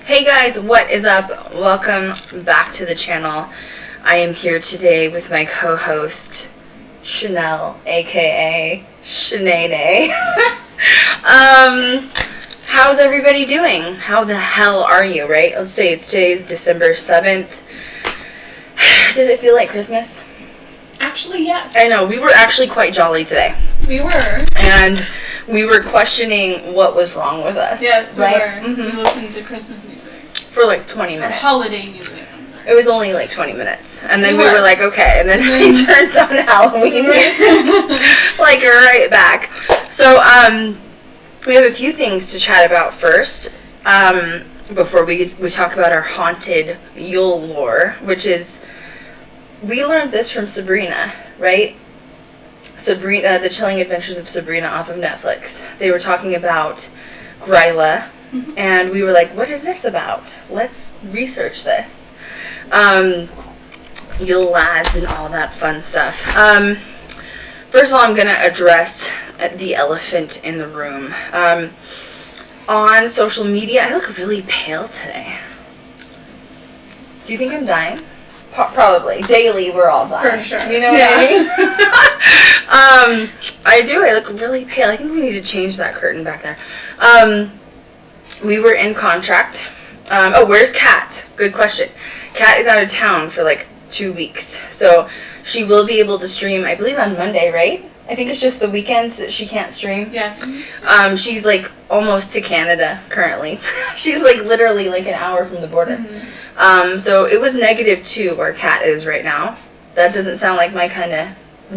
Hey guys, what is up? Welcome back to the channel. I am here today with my co-host, Chanel, aka Sinead. How's everybody doing? How the hell are you, right? Let's say today's December 7th. Does it feel like Christmas? Actually, yes. I know, we were actually quite jolly today. We were. And we were questioning what was wrong with us. Yes, right? We were. So we listened to Christmas music. For like 20 minutes. Or holiday music. It was only like 20 minutes. And then we were like, okay. And then we turned on Halloween music. Like, right back. So, we have a few things to chat about first. Before we talk about our haunted Yule lore, which is, we learned this from Sabrina, right? Sabrina, The Chilling Adventures of Sabrina off of Netflix. They were talking about Gryla, and we were like, what is this about? Let's research this. Yule lads and all that fun stuff. First of all, I'm going to address the elephant in the room. On social media, I look really pale today. Do you think I'm dying? Probably. Daily, we're all dying. For sure. You know what I mean? I do. I look really pale. I think we need to change that curtain back there. We were in contract. Where's Kat? Good question. Kat is out of town for like 2 weeks. So she will be able to stream, I believe, on Monday, right? I think it's just the weekends that she can't stream. Yeah. I think so. She's like almost to Canada currently. She's like literally like an hour from the border. So it was -2 where Kat is right now. That doesn't sound like my kind of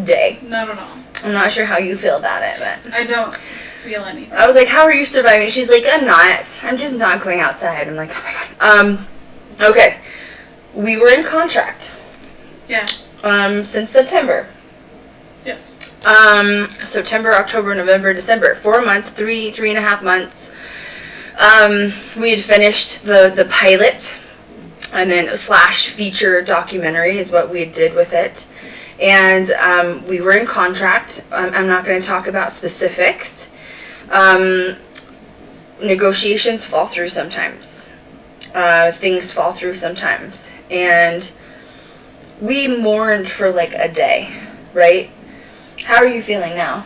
day. Not at all. I'm not sure how you feel about it, but I don't feel anything. I was like, how are you surviving? She's like, I'm just not going outside. I'm like, oh my god. Okay. We were in contract. Yeah. Since September. Yes. September, October, November, December. 4 months, 3.5 months. We had finished the pilot, and then / feature documentary is what we did with it. And we were in contract. I'm not going to talk about specifics. Negotiations fall through sometimes. Things fall through sometimes. And we mourned for like a day, right? How are you feeling now?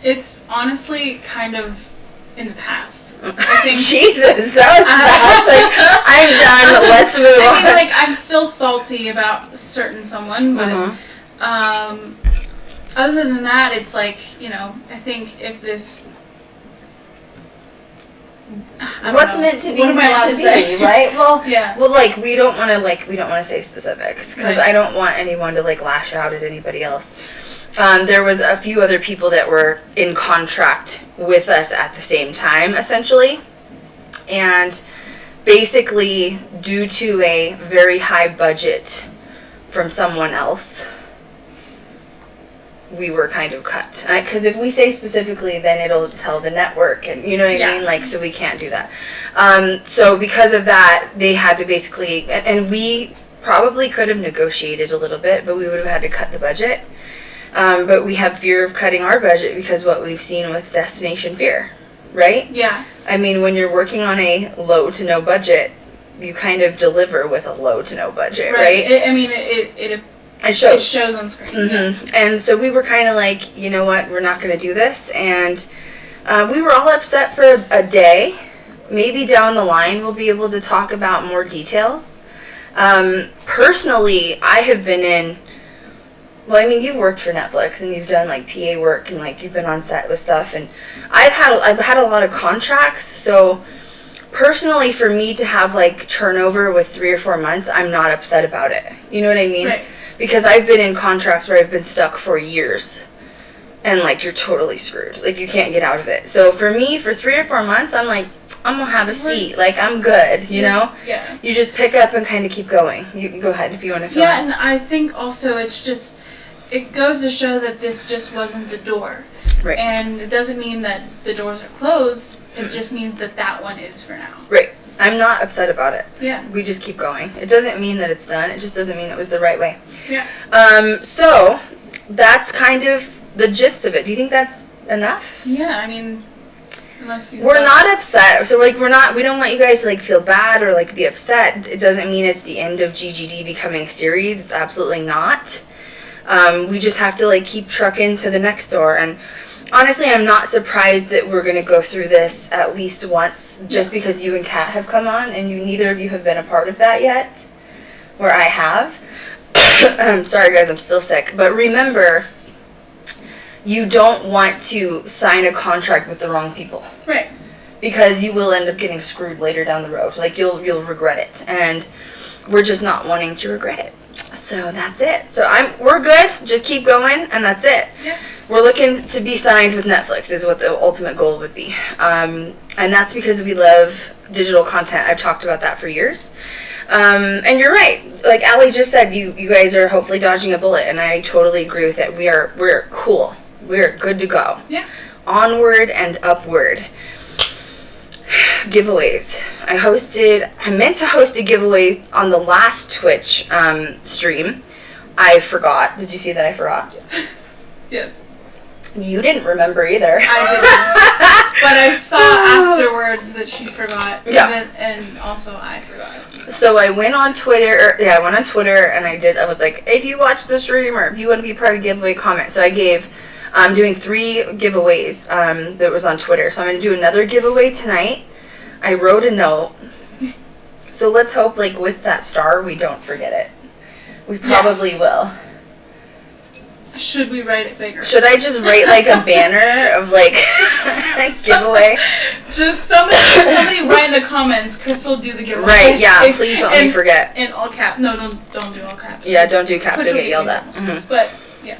It's honestly kind of in the past. I think. Jesus, that was fast. Like, I'm done. Let's move on. I mean, like, I'm still salty about certain someone, but other than that, it's like, you know, I think if this. What's meant to be is meant to be, right? Well, yeah. Well, like we don't want to say specifics because I don't want anyone to like lash out at anybody else. There was a few other people that were in contract with us at the same time, essentially, and basically due to a very high budget from someone else, we were kind of cut. Because if we say specifically, then it'll tell the network, and you know what I mean? Like, so we can't do that. So because of that, they had to basically, and we probably could have negotiated a little bit, but we would have had to cut the budget. But we have fear of cutting our budget because what we've seen with Destination Fear, right? Yeah. I mean, when you're working on a low to no budget, you kind of deliver with a low to no budget, right? It shows on screen. Mm-hmm. Yeah. And so we were kind of like, you know what, we're not going to do this. And we were all upset for a day. Maybe down the line we'll be able to talk about more details. Personally, I have been in... Well, I mean, you've worked for Netflix and you've done like PA work and like you've been on set with stuff, and I've had a lot of contracts. So personally, for me to have like turnover with 3 or 4 months, I'm not upset about it. You know what I mean? Right. Because I've been in contracts where I've been stuck for years, and like you're totally screwed. Like you can't get out of it. So for me, for 3 or 4 months, I'm like, I'm gonna have a seat. Like I'm good. You know? Yeah. You just pick up and kind of keep going. You can go ahead if you want to. Yeah, and I think also it's just. It goes to show that this just wasn't the door. Right. And it doesn't mean that the doors are closed. It just means that one is for now. Right. I'm not upset about it. Yeah. We just keep going. It doesn't mean that it's done. It just doesn't mean it was the right way. Yeah. So that's kind of the gist of it. Do you think that's enough? Yeah, I mean, We're not upset. So, like, we don't want you guys to, like, feel bad or, like, be upset. It doesn't mean it's the end of GGD becoming a series. It's absolutely not. We just have to, like, keep trucking to the next door. And honestly, I'm not surprised that we're going to go through this at least once, just because you and Kat have come on, and neither of you have been a part of that yet, where I have. I'm sorry, guys, I'm still sick. But remember, you don't want to sign a contract with the wrong people. Right. Because you will end up getting screwed later down the road. Like, you'll regret it. And we're just not wanting to regret it. So that's it. So we're good. Just keep going, and that's it. Yes. We're looking to be signed with Netflix is what the ultimate goal would be. And that's because we love digital content. I've talked about that for years. And you're right. Like Allie just said, you guys are hopefully dodging a bullet, and I totally agree with it. We're cool. We're good to go. Yeah. Onward and upward. Giveaways. I meant to host a giveaway on the last Twitch stream. I forgot. Did you see that I forgot? Yes. You didn't remember either. I didn't. But I saw afterwards that she forgot. Yeah. And also I forgot. So I went on Twitter. I went on Twitter and I was like, if you watch the stream or if you want to be part of the giveaway, comment. So I'm doing 3 giveaways that was on Twitter. So I'm going to do another giveaway tonight. I wrote a note. So let's hope, like, with that star, we don't forget it. We probably will. Should we write it bigger? Should I just write, like, a banner of, like, giveaway? Just somebody write in the comments, Krystal, do the giveaway. Right, yeah, please don't let me forget. In all caps. No, don't do all caps. Yeah, don't do caps, you'll get yelled at. Mm-hmm. But, yeah.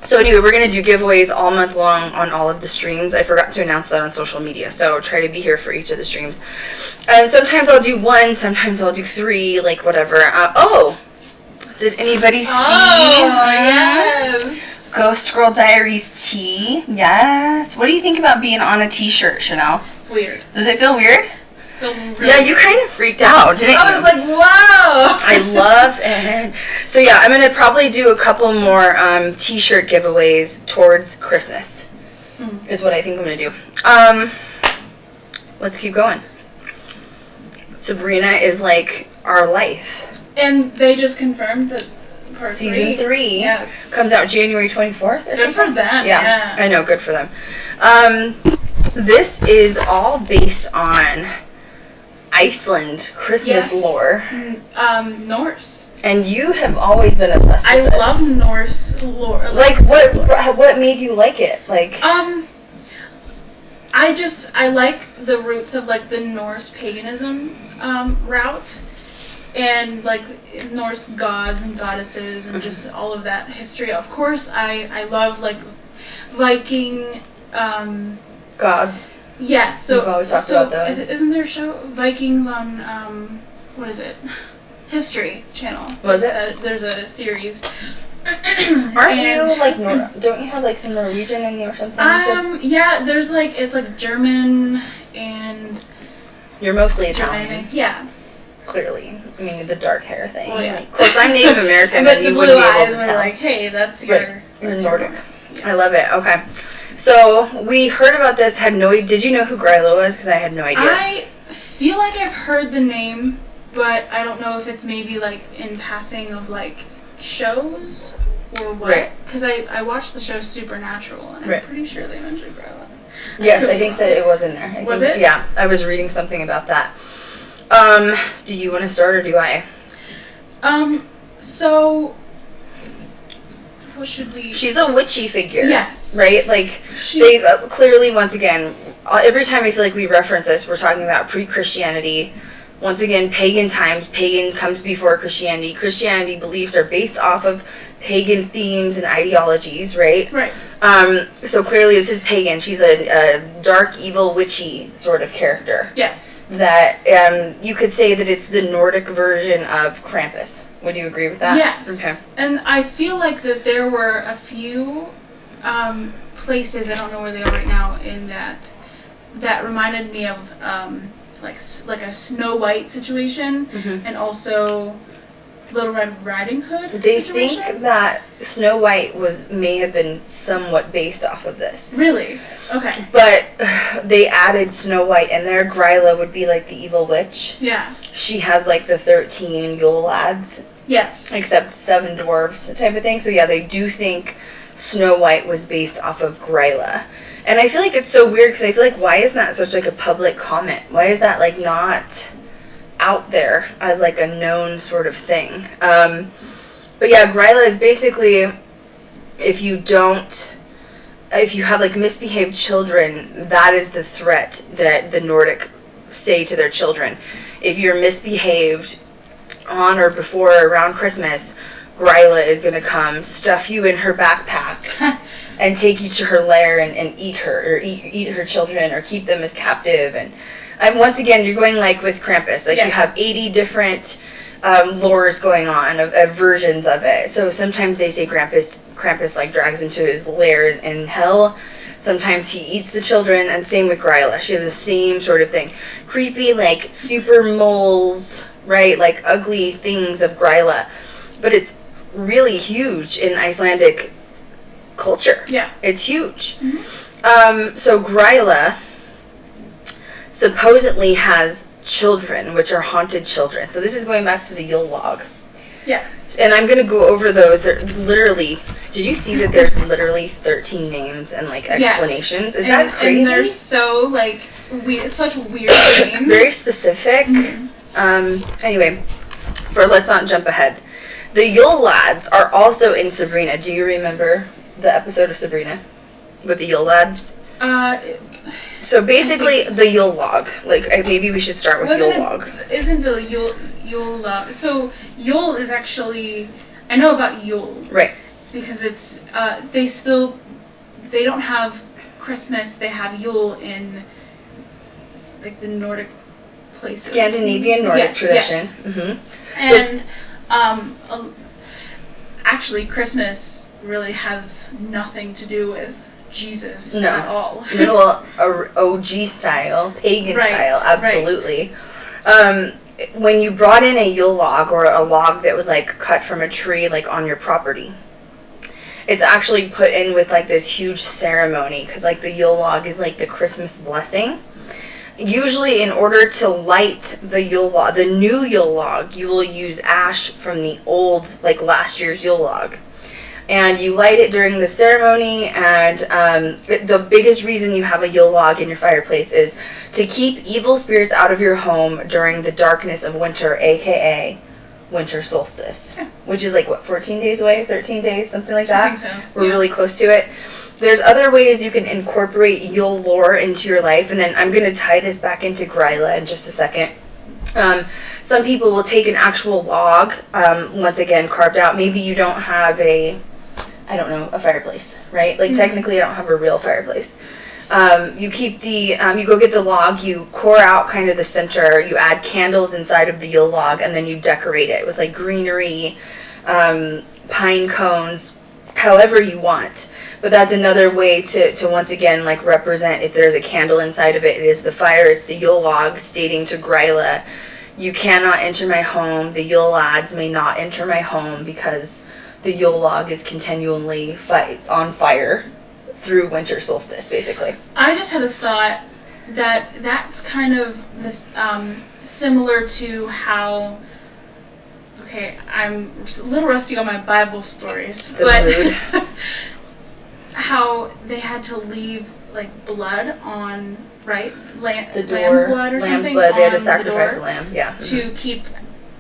So anyway, we're going to do giveaways all month long on all of the streams. I forgot to announce that on social media, so try to be here for each of the streams. And sometimes I'll do 1, sometimes I'll do 3, like whatever. Did anybody see? Oh, yes. Ghost Girl Diaries tee? Yes. What do you think about being on a t-shirt, Chanel? It's weird. Does it feel weird? Feels really yeah, you kind of freaked out, didn't you? I was like, wow! I love it. So yeah, I'm going to probably do a couple more t-shirt giveaways towards Christmas, is what I think I'm going to do. Let's keep going. Sabrina is like our life. And they just confirmed that Season 3 yes. comes out January 24th. Good for them, yeah. I know, good for them. This is all based on Iceland Christmas lore. Norse. And you have always been obsessed with this. I love Norse lore. Like, what made you like it? Like, I like the roots of, like, the Norse paganism route. And, like, Norse gods and goddesses and just all of that history. Of course, I love, like, Viking... gods. Yes, so... We've always talked about those. Isn't there a show, Vikings, on, what is it? History Channel. Was it? There's a series. Aren't you, like, don't you have, like, some Norwegian in you or something? Yeah, there's, like, it's, like, German and... You're mostly Italian. Yeah. Clearly. I mean, the dark hair thing. Well, yeah. Like, of course, I'm Native American, but and the you blue wouldn't be able eyes to are tell. like, hey, that's your... Right. You're Nordics. Yeah. I love it. Okay. So, we heard about this, did you know who Gryla was? Because I had no idea. I feel like I've heard the name, but I don't know if it's maybe, like, in passing of, like, shows or what. Right. Because I watched the show Supernatural, and I'm pretty sure they mentioned Gryla. Yes, I think that it was in there. Was it? Yeah, I was reading something about that. Do you want to start or do I? So... What should we... She's a witchy figure. Yes. Right? Like, they clearly, once again, every time I feel like we reference this, we're talking about pre-Christianity. Once again, pagan times. Pagan comes before Christianity. Christianity beliefs are based off of pagan themes and ideologies, right? Right. So clearly this is pagan. She's a dark, evil, witchy sort of character. Yes. That you could say that it's the Nordic version of Krampus. Would you agree with that? Yes. Okay. And I feel like that there were a few places, I don't know where they are right now, in that reminded me of like a Snow White situation, and also Little Red Riding Hood They situation? think that Snow White may have been somewhat based off of this. Really? Okay. But they added Snow White in there. Gryla would be like the evil witch. Yeah. She has like the 13 Yule lads. Yes. Except 7 dwarves type of thing. So yeah, they do think Snow White was based off of Gryla. And I feel like it's so weird because I feel like why isn't that such like a public comment? Why is that like not out there as like a known sort of thing? But yeah, Gryla is basically if you have like misbehaved children, that is the threat that the Nordic say to their children. If you're misbehaved on or before or around Christmas, Gryla is going to come, stuff you in her backpack, and take you to her lair and eat her, or eat her children, or keep them as captive. And once again, you're going like with Krampus. Like, you have 80 different lores going on of versions of it. So sometimes they say Krampus like drags into his lair in hell. Sometimes he eats the children, and same with Gryla. She has the same sort of thing. Creepy, like, super moles, right? Like, ugly things of Gryla. But it's really huge in Icelandic culture. Yeah. It's huge. Mm-hmm. So Gryla supposedly has children, which are haunted children. So this is going back to the Yule log. Yeah. And I'm going to go over those. They're literally... Did you see that there's literally 13 names and, like, explanations? Is that crazy? And they're so, like, weird, such weird names. Very specific. Mm-hmm. Anyway, let's not jump ahead. The Yule lads are also in Sabrina. Do you remember the episode of Sabrina with the Yule lads? So basically, the Yule log. Like, maybe we should start with Yule log. Isn't the Yule log? So Yule is actually, I know about Yule, right? Because it's they don't have Christmas. They have Yule in like the Nordic places. Scandinavian Nordic tradition. Yes. Mm-hmm. And actually, Christmas really has nothing to do with Jesus at all. No, OG style, pagan style, absolutely. Right. When you brought in a Yule log or a log that was like cut from a tree, like on your property, it's actually put in with like this huge ceremony because like the Yule log is like the Christmas blessing. Usually, in order to light the Yule log, the new Yule log, you will use ash from the old, like last year's Yule log. And you light it during the ceremony, and the biggest reason you have a Yule log in your fireplace is to keep evil spirits out of your home during the darkness of winter, aka winter solstice, which is like, what, 14 days away? 13 days? Something like that? I think so. We're really close to it. There's other ways you can incorporate Yule lore into your life, and then I'm going to tie this back into Gryla in just a second. Some people will take an actual log, once again, carved out. Maybe you don't have a fireplace, right? Like, technically you don't have a real fireplace. You keep you go get the log, you core out kind of the center, you add candles inside of the Yule log, and then you decorate it with, like, greenery, pine cones, however you want. But that's another way to once again, like, represent, if there's a candle inside of it, it is the fire, it's the Yule log, stating to Gryla, you cannot enter my home, the Yule lads may not enter my home, because the Yule log is continually on fire through winter solstice, basically. I just had a thought that that's kind of this similar to how. Okay, I'm a little rusty on my Bible stories, but how they had to leave like blood on the door, lamb's blood or lamb's something. Blood. They had to on sacrifice the a lamb, yeah, to keep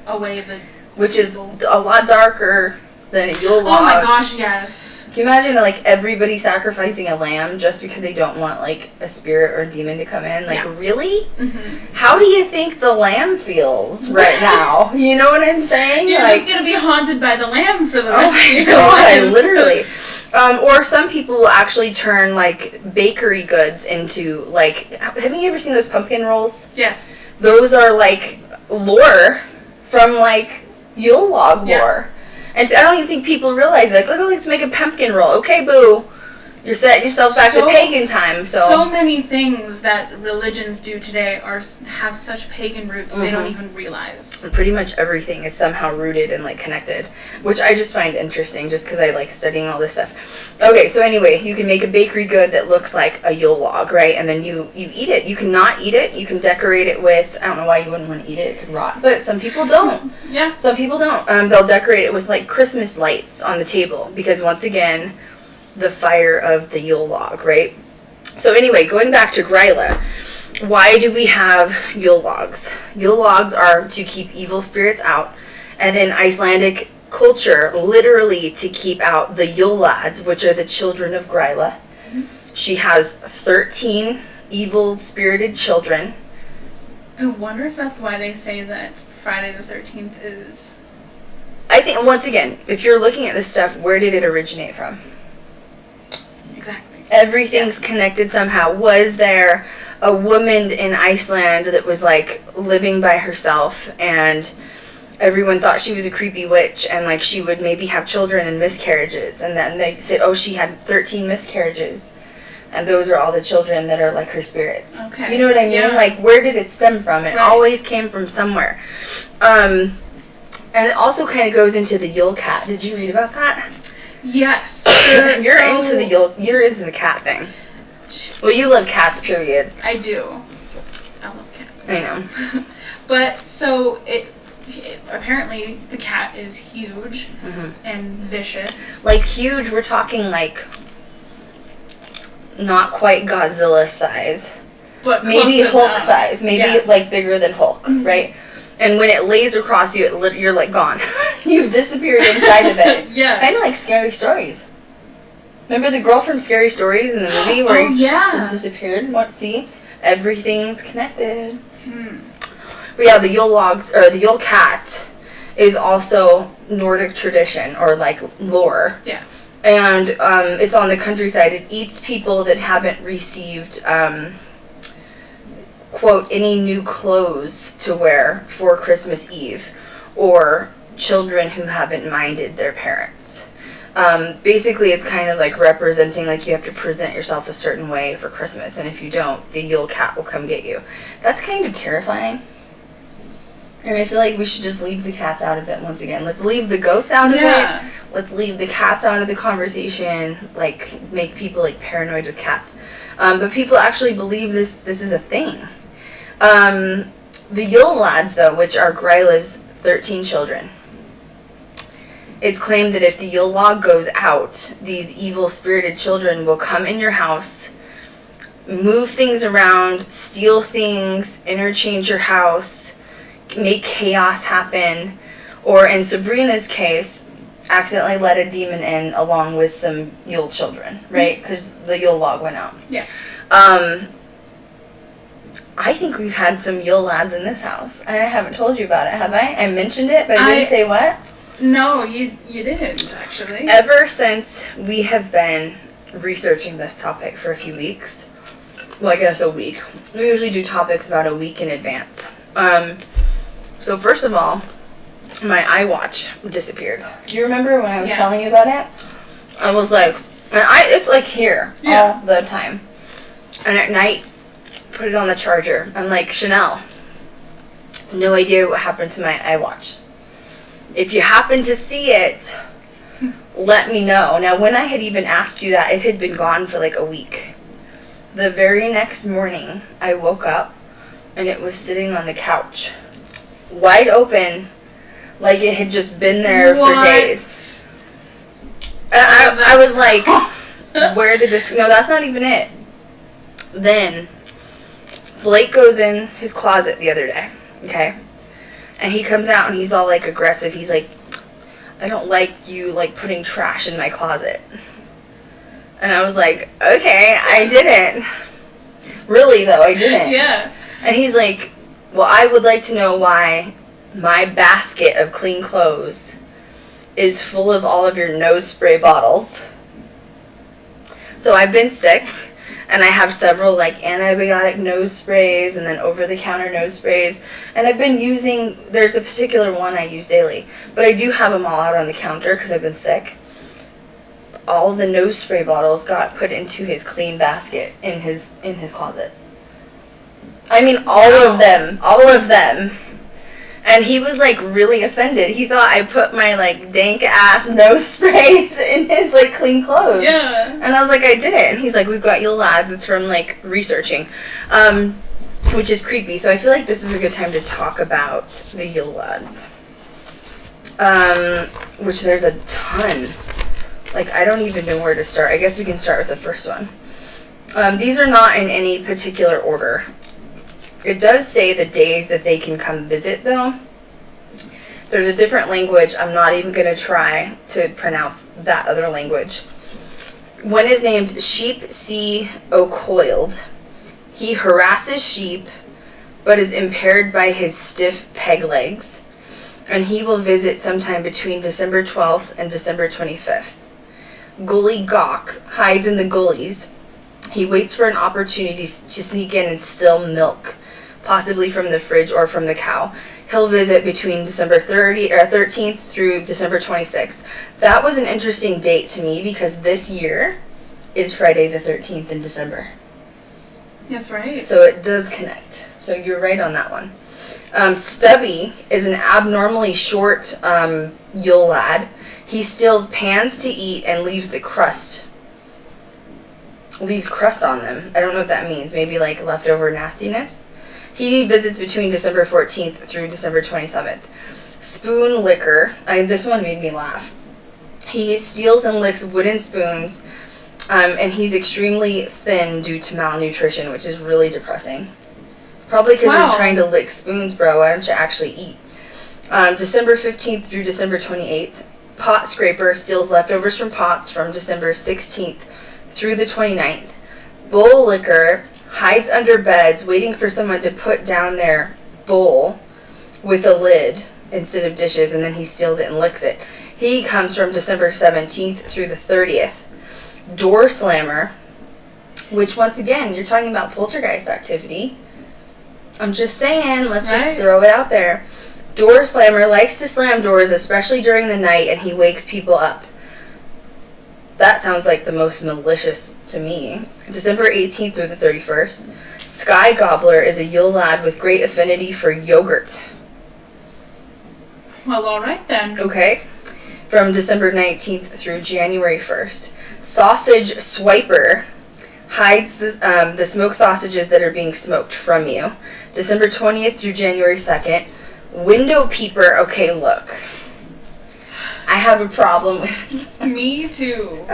away the. Which is a lot darker than a Yule log. Oh my gosh, yes. Can you imagine, like, everybody sacrificing a lamb just because they don't want, like, a spirit or a demon to come in? Like, really? Mm-hmm. How do you think the lamb feels right now? You know what I'm saying? You're like, just going to be haunted by the lamb for the rest of your God, life. Literally. Or some people will actually turn, like, bakery goods into, like, have you ever seen those pumpkin rolls? Yes. Those are, like, lore from, like, Yule log lore. And I don't even think people realize, like, oh, let's make a pumpkin roll. Okay, boo. You're setting yourself back to pagan time. So many things that religions do today have such pagan roots they don't even realize. And pretty much everything is somehow rooted and like connected, which I just find interesting just because I like studying all this stuff. Okay, so anyway, you can make a bakery good that looks like a Yule log, right? And then you eat it. You can not eat it. You can decorate it with, I don't know why you wouldn't want to eat it. It could rot. But some people don't. Yeah. Some people don't. They'll decorate it with like Christmas lights on the table because once again, the fire of the Yule log, right? So anyway, going back to Gryla, why do we have Yule logs? Yule logs are to keep evil spirits out, and in Icelandic culture, literally to keep out the Yule lads, which are the children of Gryla. She has 13 evil spirited children. I wonder if that's why they say that Friday the 13th is... I think, once again, if you're looking at this stuff, where did it originate from? Exactly. Everything's connected somehow. Was there a woman in Iceland that was like living by herself and everyone thought she was a creepy witch and like she would maybe have children and miscarriages, and then they said, oh, she had 13 miscarriages and those are all the children that are like her spirits. Okay. You know what I mean? Yeah. Like, where did it stem from? It always came from somewhere. And it also kind of goes into the Yule cat. Did you read about that? Yes. You're into the cat thing. Well, you love cats, period. I do. I love cats. I know. But so it apparently the cat is huge and vicious. Like huge, we're talking like not quite Godzilla size, but maybe close Hulk enough. size, maybe like bigger than Hulk, right? And when it lays across you, you're like gone. You've disappeared inside of it. Yeah. Kind of like Scary Stories. Remember the girl from Scary Stories in the movie where she just disappeared? See? Everything's connected. But yeah, the Yule logs, or the Yule cat, is also Nordic tradition, or like lore. Yeah. And it's on the countryside. It eats people that haven't received... quote, any new clothes to wear for Christmas Eve, or children who haven't minded their parents. Basically, it's kind of like representing like you have to present yourself a certain way for Christmas, and if you don't, the Yule cat will come get you. That's kind of terrifying. I mean, I feel like we should just leave the cats out of it once again. Let's leave the goats out of it. Let's leave the cats out of the conversation. Like, make people like paranoid with cats. But people actually believe this is a thing. The Yule lads, though, which are Gryla's 13 children, it's claimed that if the Yule log goes out, these evil-spirited children will come in your house, move things around, steal things, interchange your house, make chaos happen, or in Sabrina's case, accidentally let a demon in along with some Yule children, right? Because the Yule log went out. Yeah. I think we've had some Yule lads in this house. I haven't told you about it, have I? I mentioned it, but I didn't say what? No, you didn't, actually. Ever since we have been researching this topic for a few weeks, well, I guess a week. We usually do topics about a week in advance. So first of all, my iWatch disappeared. Do you remember when I was telling you about it? I was like, it's like here all the time. And at night, put it on the charger. I'm like, Chanel, no idea what happened to my iWatch. If you happen to see it, let me know. Now, when I had even asked you that, it had been gone for like a week. The very next morning, I woke up and it was sitting on the couch, wide open, like it had just been there for days. And I was like, where did this... No, that's not even it. Then, Blake goes in his closet the other day, okay? And he comes out and he's all, like, aggressive. He's like, I don't like you, like, putting trash in my closet. And I was like, okay, I didn't. Really, though, I didn't. Yeah. And he's like, well, I would like to know why my basket of clean clothes is full of all of your nose spray bottles. So I've been sick, and I have several like antibiotic nose sprays and then over-the-counter nose sprays. And I've been using, there's a particular one I use daily, but I do have them all out on the counter because I've been sick. all the nose spray bottles got put into his clean basket in his closet. I mean, all of them. And he was, like, really offended. He thought I put my, like, dank-ass nose sprays in his, like, clean clothes. Yeah. And I was like, I didn't. And he's like, we've got you lads. It's from, like, researching. Which is creepy. So I feel like this is a good time to talk about the Yule lads. Which there's a ton. Like, I don't even know where to start. I guess we can start with the first one. These are not in any particular order. It does say the days that they can come visit, though. There's a different language. I'm not even going to try to pronounce that other language. One is named Sheep Sea O'Coiled. He harasses sheep, but is impaired by his stiff peg legs. And he will visit sometime between December 12th and December 25th. Gully Gawk hides in the gullies. He waits for an opportunity to sneak in and steal milk, possibly from the fridge or from the cow. He'll visit between December 13th through December 26th. That was an interesting date to me because this year is Friday the 13th in December. That's right. So it does connect. So you're right on that one. Stubby is an abnormally short Yule lad. He steals pans to eat and leaves crust on them. I don't know what that means. Maybe like leftover nastiness. He visits between December 14th through December 27th. Spoon licker. This one made me laugh. He steals and licks wooden spoons, and he's extremely thin due to malnutrition, which is really depressing. Probably because you're trying to lick spoons, bro. Why don't you actually eat? December 15th through December 28th. Pot scraper steals leftovers from pots from December 16th through the 29th. Bowl licker hides under beds waiting for someone to put down their bowl with a lid instead of dishes, and then he steals it and licks it. He comes from December 17th through the 30th. Door slammer, which once again, you're talking about poltergeist activity. I'm just saying, let's just throw it out there. Door slammer likes to slam doors, especially during the night, and he wakes people up. That sounds like the most malicious to me. December 18th through the 31st. Sky Gobbler is a Yule lad with great affinity for yogurt. Well, all right then. Okay. From December 19th through January 1st. Sausage Swiper hides the smoked sausages that are being smoked from you. December 20th through January 2nd. Window Peeper. Okay, look. I have a problem with this. Me too.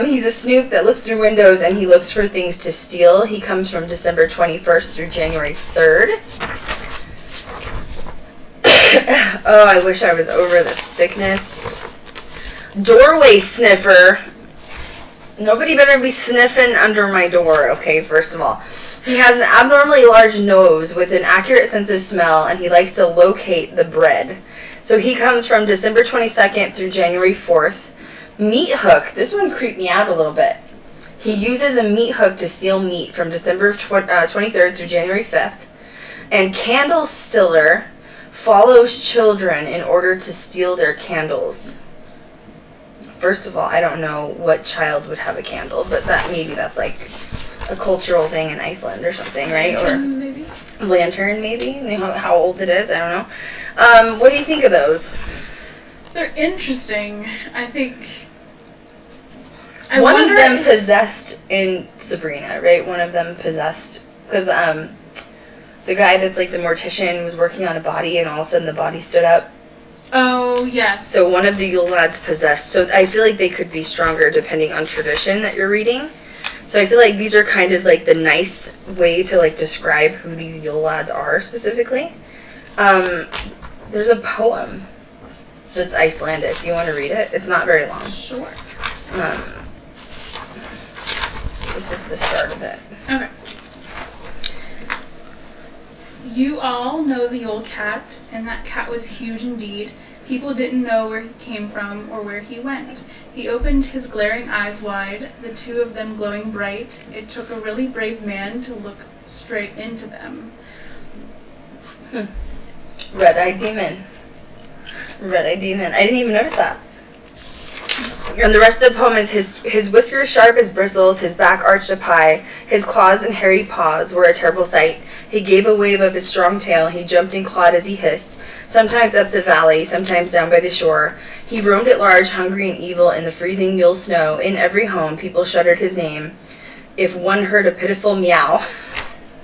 He's a snoop that looks through windows and he looks for things to steal. He comes from December 21st through January 3rd. Oh, I wish I was over the sickness. Doorway sniffer. Nobody better be sniffing under my door, okay, first of all. He has an abnormally large nose with an accurate sense of smell, and he likes to locate the bread. So he comes from December 22nd through January 4th. Meat hook. This one creeped me out a little bit. He uses a meat hook to steal meat from December 23rd through January 5th. And candle stiller follows children in order to steal their candles. First of all, I don't know what child would have a candle, but that's like a cultural thing in Iceland or something, right? Lantern, maybe? Lantern, maybe? You know how old it is? I don't know. What do you think of those? They're interesting. I think... One of them possessed in Sabrina, right? One of them possessed... Because the guy that's like the mortician was working on a body and all of a sudden the body stood up. Oh, yes. So one of the Yule lads possessed. So I feel like they could be stronger depending on tradition that you're reading. So I feel like these are kind of like the nice way to like describe who these Yule lads are specifically. There's a poem that's Icelandic. Do you want to read it? It's not very long. Sure. This is the start of it. Okay. You all know the old cat, and that cat was huge indeed. People didn't know where he came from or where he went. He opened his glaring eyes wide, the two of them glowing bright. It took a really brave man to look straight into them. Red-eyed demon. Red-eyed demon. I didn't even notice that. And the rest of the poem is his whiskers sharp as bristles, his back arched up high, his claws and hairy paws were a terrible sight. He gave a wave of his strong tail, he jumped and clawed as he hissed, sometimes up the valley, sometimes down by the shore. He roamed at large, hungry and evil, in the freezing Yule snow. In every home, people shuddered his name. If one heard a pitiful meow,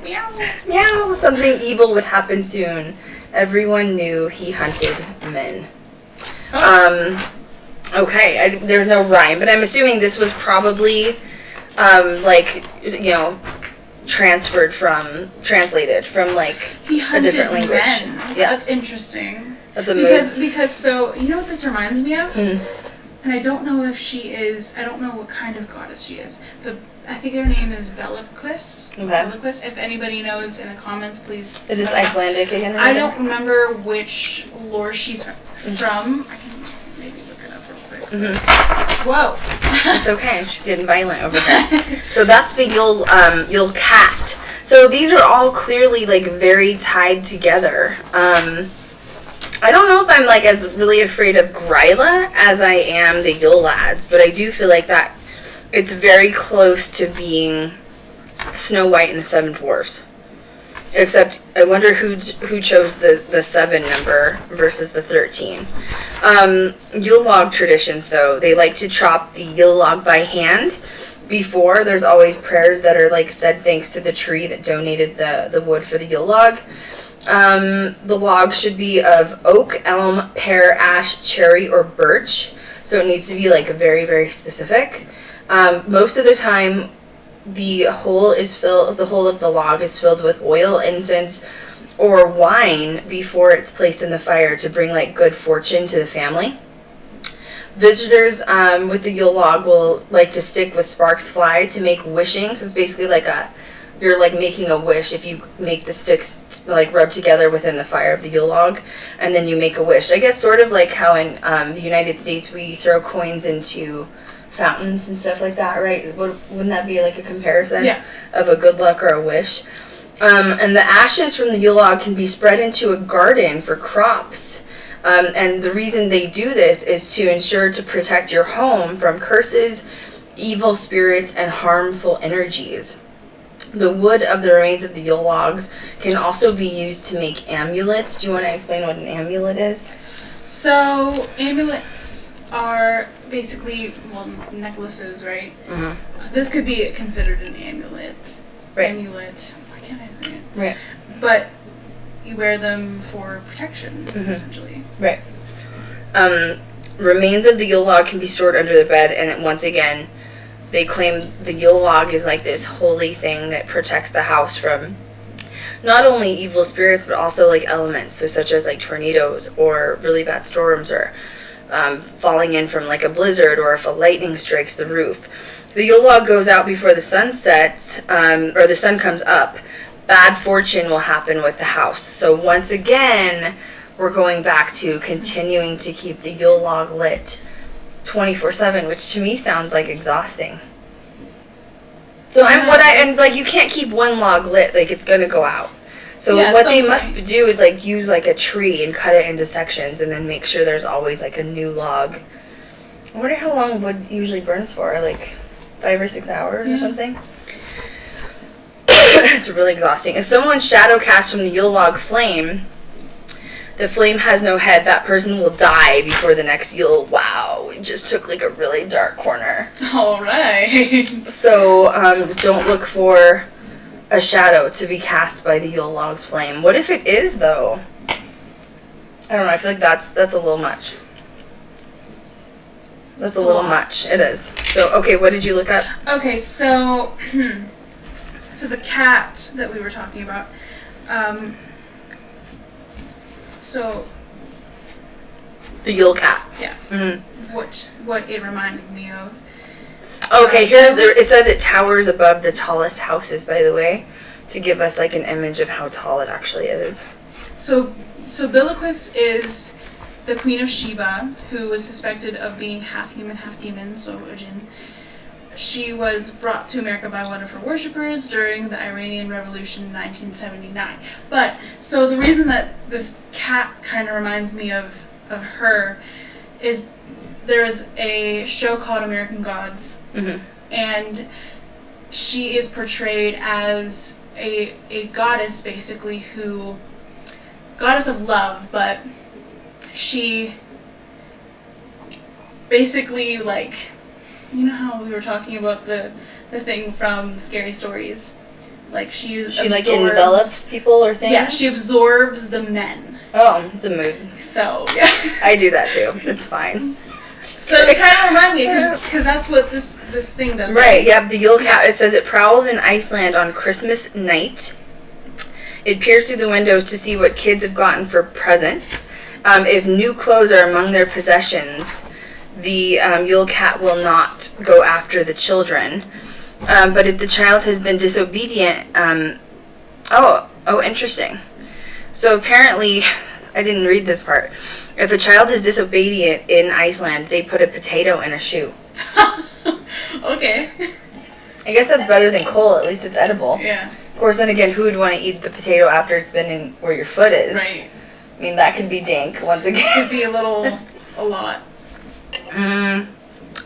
meow, meow, something evil would happen soon. Everyone knew he hunted men. Okay, there's no rhyme, but I'm assuming this was probably, translated from like a different language. Men. Yeah, that's interesting. That's a because so you know what this reminds me of, and I don't know if she is. I don't know what kind of goddess she is, but I think her name is Bellicus. Okay. Bellicus. If anybody knows in the comments, please. Is this Icelandic again? I don't remember which lore she's from. I can maybe look it up real quick. Whoa. It's okay. She's getting violent over there. So that's the Yule cat. So these are all clearly like very tied together. I don't know if I'm like as really afraid of Gryla as I am the Yule lads, but I do feel like that it's very close to being Snow White and the Seven Dwarfs. Except I wonder who chose the 7 number versus the 13. Yule log traditions, though, they like to chop the Yule log by hand. Before, there's always prayers that are like said thanks to the tree that donated the wood for the Yule log. The log should be of oak, elm, pear, ash, cherry, or birch. So it needs to be like very, very specific. Most of the time, the hole of the log is filled with oil, incense, or wine before it's placed in the fire to bring like good fortune to the family. Visitors with the Yule log will like to stick with sparks fly to make wishing. So it's basically like you're like making a wish if you make the sticks like rub together within the fire of the Yule log, and then you make a wish. I guess sort of like how in the United States we throw coins into fountains and stuff like that, right? Wouldn't that be like a comparison of a good luck or a wish? And the ashes from the Yule log can be spread into a garden for crops. And the reason they do this is to ensure to protect your home from curses, evil spirits, and harmful energies. The wood of the remains of the Yule logs can also be used to make amulets. Do you want to explain what an amulet is? So, amulets are basically, necklaces, right? Mm-hmm. This could be considered an amulet. Right. Amulet. Why can't I say it? Right. But you wear them for protection, essentially. Right. Remains of the Yule log can be stored under the bed, and once again, they claim the Yule log is like this holy thing that protects the house from not only evil spirits, but also like elements, so such as like tornadoes or really bad storms or falling in from like a blizzard, or if a lightning strikes the roof. The Yule log goes out before the sun sets, or the sun comes up. Bad fortune will happen with the house. So once again, we're going back to continuing to keep the Yule log lit 24/7, which to me sounds like exhausting. So you can't keep one log lit, like it's gonna go out. So what they must do is like use like a tree and cut it into sections, and then make sure there's always like a new log. I wonder how long wood usually burns for, like 5 or 6 hours or something. It's really exhausting. If someone shadow casts from the Yule log flame, the flame has no head. That person will die before the next Yule. Wow, we just took like a really dark corner. All right. So don't look for a shadow to be cast by the Yule log's flame. What if it is though? I don't know. I feel like that's a little much. That's a little much. It is. So okay, what did you look up? Okay, so so the cat that we were talking about. So the Yule cat. Yes. Mm-hmm. What it reminded me of. Okay, it says it towers above the tallest houses, by the way, to give us like an image of how tall it actually is. So Bellicus is the Queen of Sheba, who was suspected of being half human, half demon, so a jinn. She was brought to America by one of her worshippers during the Iranian Revolution in 1979. But, so the reason that this cat kind of reminds me of her is there's a show called American Gods, and she is portrayed as a goddess, basically, goddess of love, but she basically, like, you know how we were talking about the thing from Scary Stories? Like, she like, envelops people or things? Yeah, she absorbs the men. Oh, it's a mood. So, yeah. I do that, too. It's fine. So it kind of reminds me, because that's what this thing does. Right, yep. The Yule Cat, it says it prowls in Iceland on Christmas night. It peers through the windows to see what kids have gotten for presents. If new clothes are among their possessions, the Yule Cat will not go after the children. But if the child has been disobedient, interesting. So apparently, I didn't read this part. If a child is disobedient in Iceland, they put a potato in a shoe. Okay. I guess that's better than coal. At least it's edible. Yeah. Of course, then again, who would want to eat the potato after it's been in where your foot is? Right. I mean, that could be dank, once again. It could be a lot.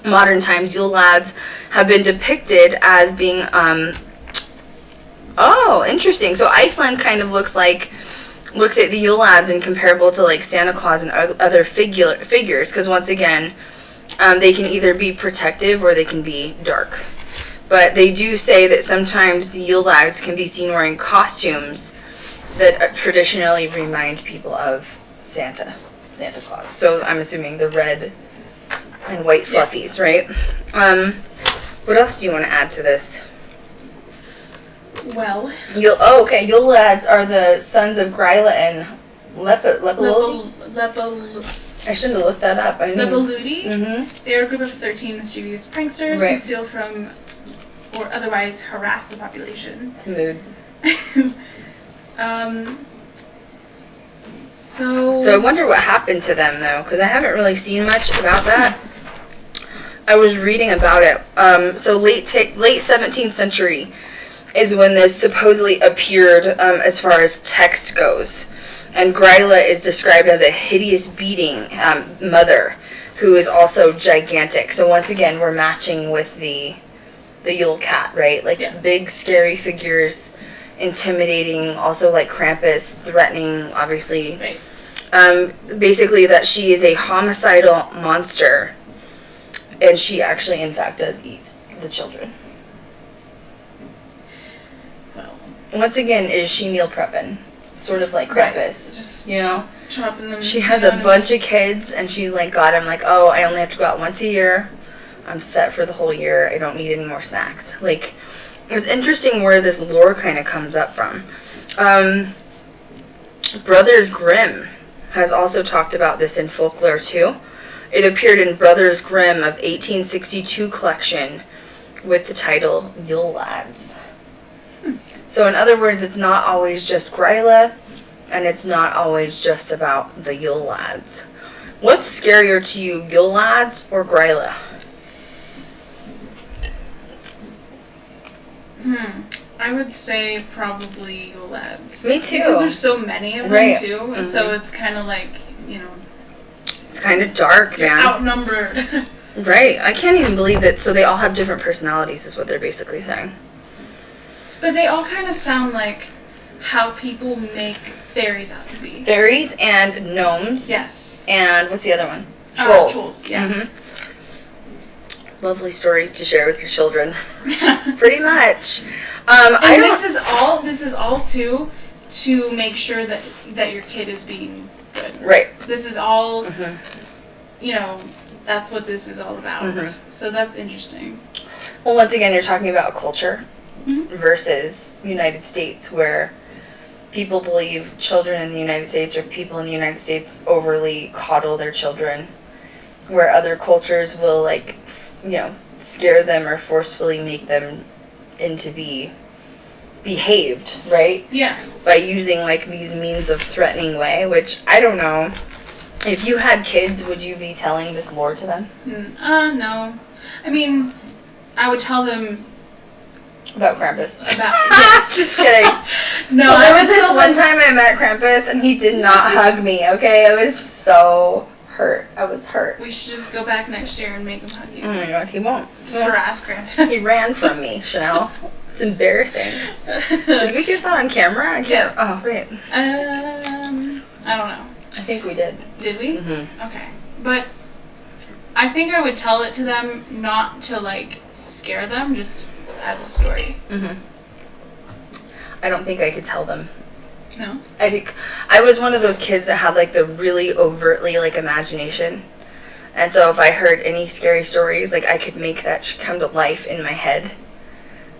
Modern times, Yule lads have been depicted as being, interesting. So Iceland kind of looks at the Yule lads and comparable to, like, Santa Claus and other figures, because once again, they can either be protective or they can be dark. But they do say that sometimes the Yule lads can be seen wearing costumes that traditionally remind people of Santa Claus. So I'm assuming the red and white fluffies, right? What else do you want to add to this? Well, Yule lads are the sons of Gryla and Lepaludi. I shouldn't have looked that up. Lepaludi. They are a group of 13 mischievous pranksters who steal from or otherwise harass the population. It's a mood. So I wonder what happened to them, though, because I haven't really seen much about that. I was reading about it. So late 17th century is when this supposedly appeared, as far as text goes. And Gryla is described as a hideous beating mother who is also gigantic. So once again, we're matching with the Yule Cat, right? Like, big, scary figures, intimidating, also like Krampus, threatening, obviously. Right. Basically that she is a homicidal monster, and she actually, in fact, does eat the children. Well, once again, is she meal prepping? Sort of like Krampus, just chopping them. She has a bunch of kids, and she's like, God, I'm like, oh, I only have to go out once a year. I'm set for the whole year. I don't need any more snacks. Like, it's interesting where this lore kind of comes up from. Brothers Grimm has also talked about this in folklore too. It appeared in Brothers Grimm of 1862 collection with the title Yule Lads. So in other words, it's not always just Gryla, and it's not always just about the Yule Lads. What's scarier to you, Yule Lads or Gryla? I would say probably Yule Lads. Me too. Because there's so many of them too, so it's kind of like, it's kind of dark, man. Outnumbered. Right. I can't even believe that. So they all have different personalities is what they're basically saying. But they all kind of sound like how people make fairies out to be. Fairies and gnomes. Yes. And what's the other one? Trolls. Trolls, yeah. Lovely stories to share with your children. Pretty much. This is all too to make sure that your kid is being good. Right. This is all, that's what this is all about. So that's interesting. Well, once again, you're talking about culture versus United States, where people believe children in the United States or people in the United States overly coddle their children, where other cultures will, like, scare them or forcefully make them into behaved, right? Yeah. By using, like, these means of threatening way, which, I don't know. If you had kids, would you be telling this lore to them? No. I mean, I would tell them about Krampus. Yes. Just kidding. No. So there was this one time I met Krampus, and he did not hug me, okay? It was so hurt. I was hurt. We should just go back next year and make him hug you. Oh my god, he won't. Just harass Krampus. He ran from me, Chanel. It's embarrassing. Did we get that on camera? I can't. Oh, great. I don't know. I think we did. Did we? Mm-hmm. Okay. But I think I would tell it to them not to, like, scare them, just as a story. Mm-hmm. I don't think I could tell them. No? I think I was one of those kids that had, like, the really overtly, like, imagination. And so if I heard any scary stories, like, I could make that come to life in my head.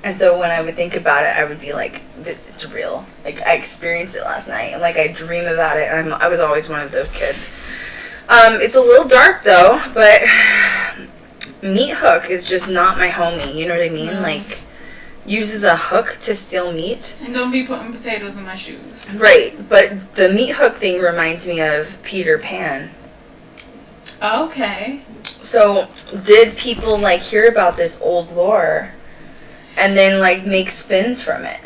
And so when I would think about it, I would be like, it's real. Like, I experienced it last night. And, like, I dream about it. And I was always one of those kids. It's a little dark, though. But Meat Hook is just not my homie. You know what I mean? No. Like, uses a hook to steal meat. And don't be putting potatoes in my shoes. Right. But the Meat Hook thing reminds me of Peter Pan. Okay. So, did people, like, hear about this old lore and then, like, make spins from it?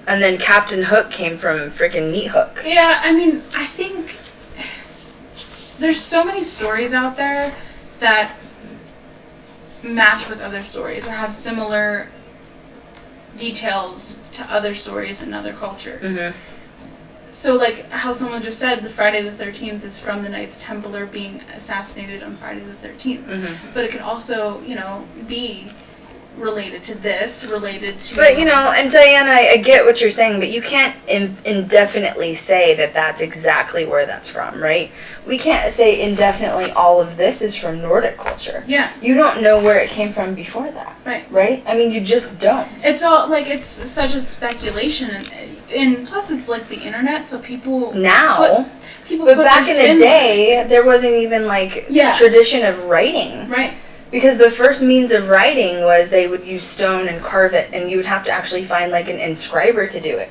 And then Captain Hook came from freaking Meat Hook. Yeah, I mean, I think there's so many stories out there that match with other stories or have similar details to other stories in other cultures. Mm-hmm. So, like, how someone just said, the Friday the 13th is from the Knights Templar being assassinated on Friday the 13th. Mm-hmm. But it could also, you know, be related to this, related to... But, you know, and Diana, I get what you're saying, but you can't indefinitely say that that's exactly where that's from, right? We can't say indefinitely all of this is from Nordic culture. Yeah. You don't know where it came from before that. Right. Right? I mean, you just don't. It's all, like, it's such a speculation, and plus it's, like, the internet, so people... Now... People but put back their in spin the on it. day, there wasn't even, like, tradition of writing. Right. Because the first means of writing was they would use stone and carve it, and you would have to actually find, like, an inscriber to do it.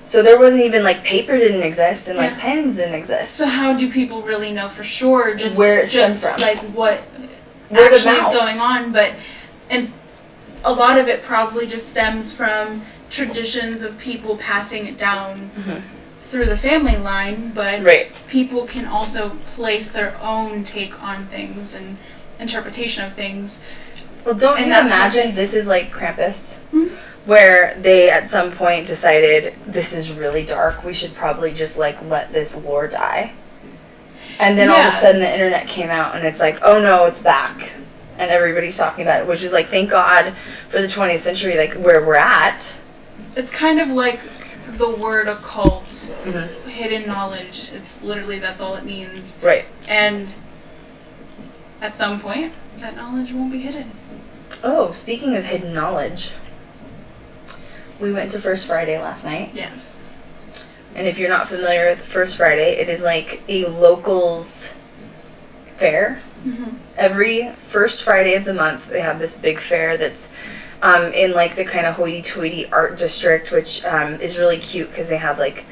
So there wasn't even, like, paper didn't exist, and, like, pens didn't exist. So how do people really know for sure just where it stemmed from? Like, what Word of actually is mouth. going on? But, and a lot of it probably just stems from traditions of people passing it down through the family line, but people can also place their own take on things and interpretation of things. Well, don't you imagine this is like Krampus, where they at some point decided this is really dark, we should probably just, like, let this lore die. And then all of a sudden the internet came out and it's like, oh no, it's back. And everybody's talking about it, which is like, thank God for the 20th century, like, where we're at. It's kind of like the word occult, hidden knowledge. It's literally, that's all it means. Right. And at some point, that knowledge won't be hidden. Oh, speaking of hidden knowledge, we went to First Friday last night. Yes. And if you're not familiar with First Friday, it is like a locals fair. Every first Friday of the month, they have this big fair that's in, like, the kind of hoity-toity art district, which is really cute because they have, like,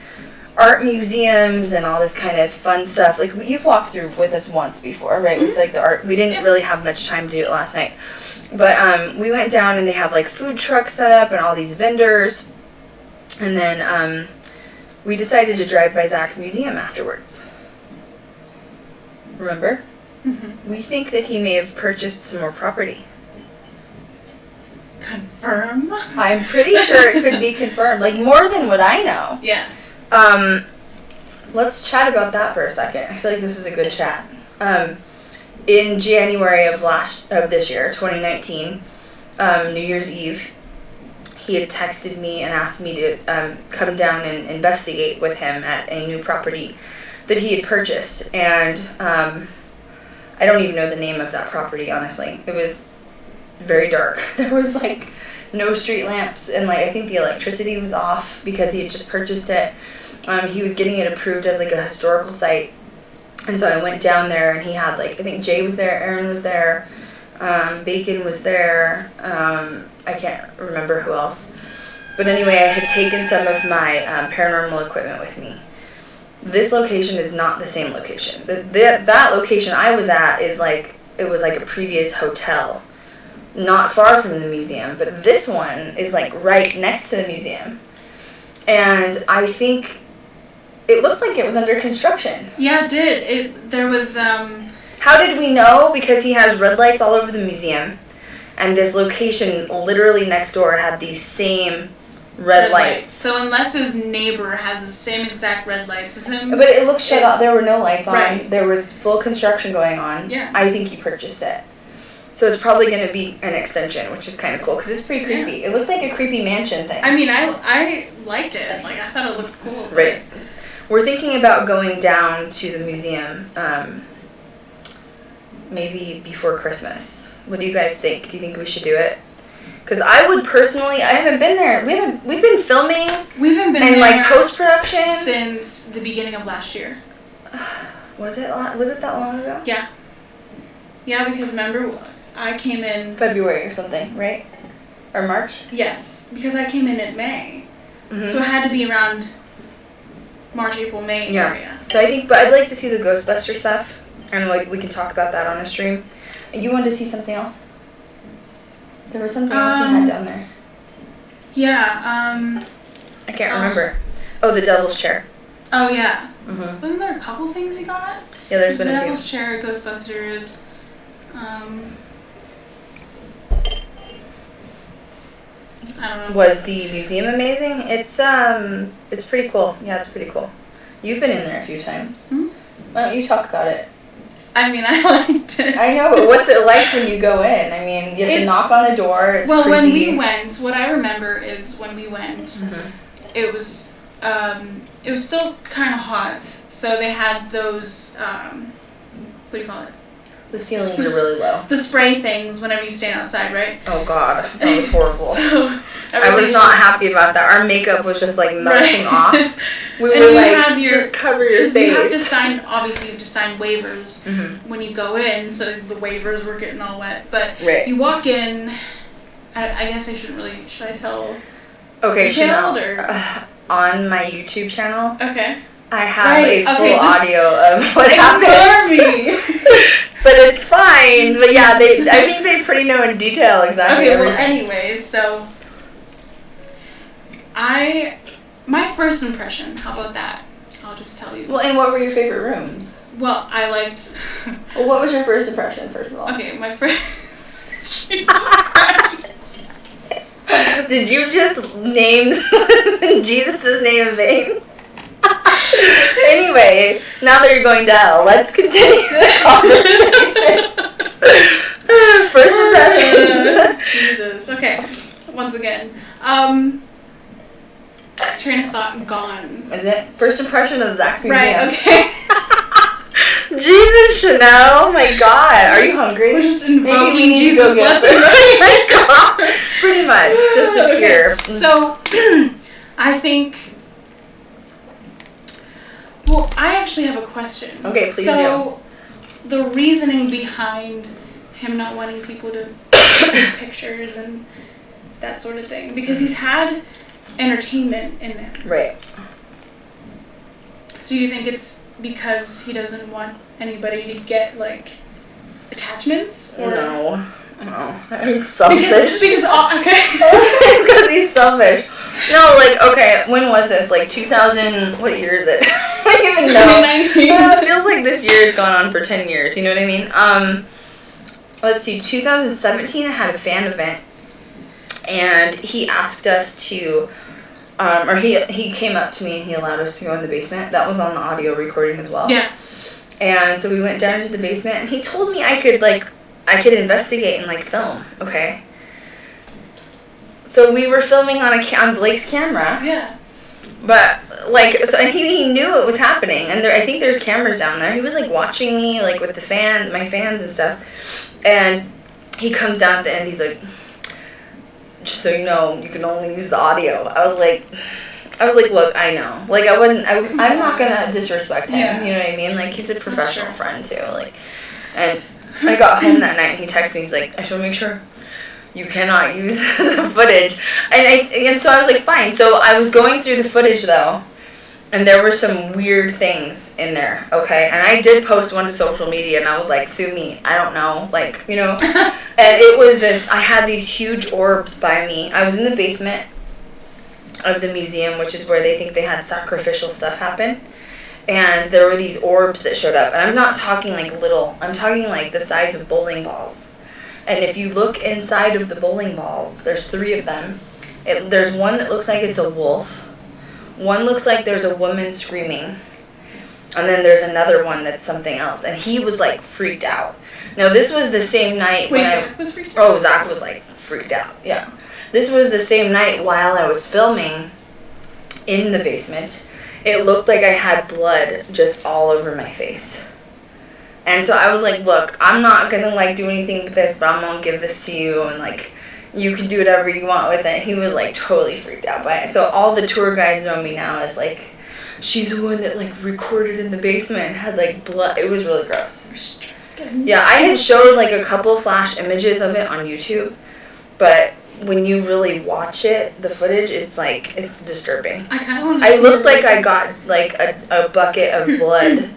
art museums and all this kind of fun stuff. Like, you've walked through with us once before, right? With, like, the art. We didn't really have much time to do it last night. But we went down and they have, like, food trucks set up and all these vendors. And then we decided to drive by Zach's museum afterwards. Remember? We think that he may have purchased some more property. Confirm? I'm pretty sure it could be confirmed. Like, more than what I know. Yeah. Let's chat about that for a second. I feel like this is a good chat. In January of this year, 2019, New Year's Eve, he had texted me and asked me to come down and investigate with him at a new property that he had purchased. And I don't even know the name of that property, honestly. It was very dark. There was, like, no street lamps, and, like, I think the electricity was off because he had just purchased it. He was getting it approved as, like, a historical site. And so I went down there, and he had, like, I think Jay was there, Aaron was there, Bacon was there, I can't remember who else. But anyway, I had taken some of my paranormal equipment with me. This location is not the same location. That location I was at is, like, it was, like, a previous hotel, not far from the museum. But this one is, like, right next to the museum. And I think it looked like it was under construction. Yeah, it did. There was, How did we know? Because he has red lights all over the museum. And this location literally next door had these same red lights. So unless his neighbor has the same exact red lights as him. But it looked shut off. There were no lights on. Right. There was full construction going on. Yeah. I think he purchased it. So it's probably going to be an extension, which is kind of cool because it's pretty creepy. Yeah. It looked like a creepy mansion thing. I mean, I liked it. Like, I thought it looked cool. Right. We're thinking about going down to the museum maybe before Christmas. What do you guys think? Do you think we should do it? Because I would personally, I haven't been there. We've been filming. We haven't been and there like post-production since the beginning of last year. Was it that long ago? Yeah. Yeah, because remember, I came in February or something, right? Or March? Yes, because I came in May. Mm-hmm. So it had to be around March, April, May area. So I think, but I'd like to see the Ghostbuster stuff, and like we can talk about that on a stream. And you wanted to see something else? There was something else you had down there. Yeah. I can't remember. Oh, the Devil's Chair. Oh yeah. Mm-hmm. Wasn't there a couple things he got? Yeah, there's been a few. Devil's Chair, Ghostbusters. I don't know. Was the museum amazing? It's pretty cool. Yeah, it's pretty cool. You've been in there a few times. Hmm? Why don't you talk about it? I mean, I liked it. I know, but what's it like when you go in? I mean, you have to knock on the door. It's well, creepy. when we went, what I remember is when we went, mm-hmm. it was still kind of hot. So they had those, what do you call it? The ceilings are really low. The spray things whenever you stand outside, right? Oh God, that was horrible. So I was not happy about that. Our makeup was just like melting off. We and were you like, have just cover your face. You have to sign, obviously you have to sign waivers mm-hmm. when you go in, so the waivers were getting all wet. But right. you walk in, I guess should I tell? Okay, Chanel, on my YouTube channel, okay, I have a full just audio of what happens. But it's fine. But yeah, I think they pretty know in detail exactly everything. Well, anyways, so my first impression, how about that? I'll just tell you. Well, and what were your favorite rooms? Well, I liked... Well, what was your first impression, first of all? Okay, my first... Jesus Christ. Did you just name Jesus' name in vain? Anyway, now that you're going to hell, let's continue the conversation. First impressions. Jesus. Okay. Once again. Train of thought gone. Is it? First impression of Zach's museum. Right, okay. Jesus, Chanel. Oh my God. Are you hungry? We're just invoking Jesus left and right. Pretty much. Just appear. Okay. So, I think... Well, I actually have a question. Okay, please do. The reasoning behind him not wanting people to take pictures and that sort of thing. Because he's had entertainment in there. Right. So you think it's because he doesn't want anybody to get, like, attachments? Or? No. He's selfish. Because he's selfish. No, like, okay, when was this? Like 2000, what year is it? I don't even know. 2019. It feels like this year has gone on for 10 years, you know what I mean? Let's see, 2017 I had a fan event, and he asked us to, or he came up to me and he allowed us to go in the basement. That was on the audio recording as well. Yeah. And so we went down to the basement, and he told me I could investigate and, like, film, okay? So we were filming on Blake's camera. Yeah. But, like, so, and he knew it was happening, and I think there's cameras down there. He was, like, watching me, like, with my fans and stuff, and he comes down at the end, he's like, just so you know, you can only use the audio. I was like, look, I know. Like, I'm not gonna disrespect him, yeah. You know what I mean? Like, he's a professional friend, too, like, and I got home that night, and he texted me, he's like, I should make sure you cannot use the footage. And so I was like, fine. So I was going through the footage, though, and there were some weird things in there, okay? And I did post one to social media, and I was like, sue me. I don't know. Like, you know? And it was this, I had these huge orbs by me. I was in the basement of the museum, which is where they think they had sacrificial stuff happen. And there were these orbs that showed up. And I'm not talking like little. I'm talking like the size of bowling balls. And if you look inside of the bowling balls, there's 3 of them. There's one that looks like it's a wolf. One looks like there's a woman screaming. And then there's another one that's something else. And he was like freaked out. Now this was the same night when Zach was freaked out? Oh, Zach was like freaked out. Yeah. This was the same night while I was filming in the basement. It looked like I had blood just all over my face. And so I was like, look, I'm not going to like do anything with this, but I'm going to give this to you and like you can do whatever you want with it. He was like totally freaked out by it. So all the tour guides know me now as like, she's the one that like recorded in the basement and had like blood. It was really gross. Yeah, I had showed like a couple flash images of it on YouTube, but when you really watch it, the footage, it's like, it's disturbing. I kind of want to I looked like I got like a bucket of blood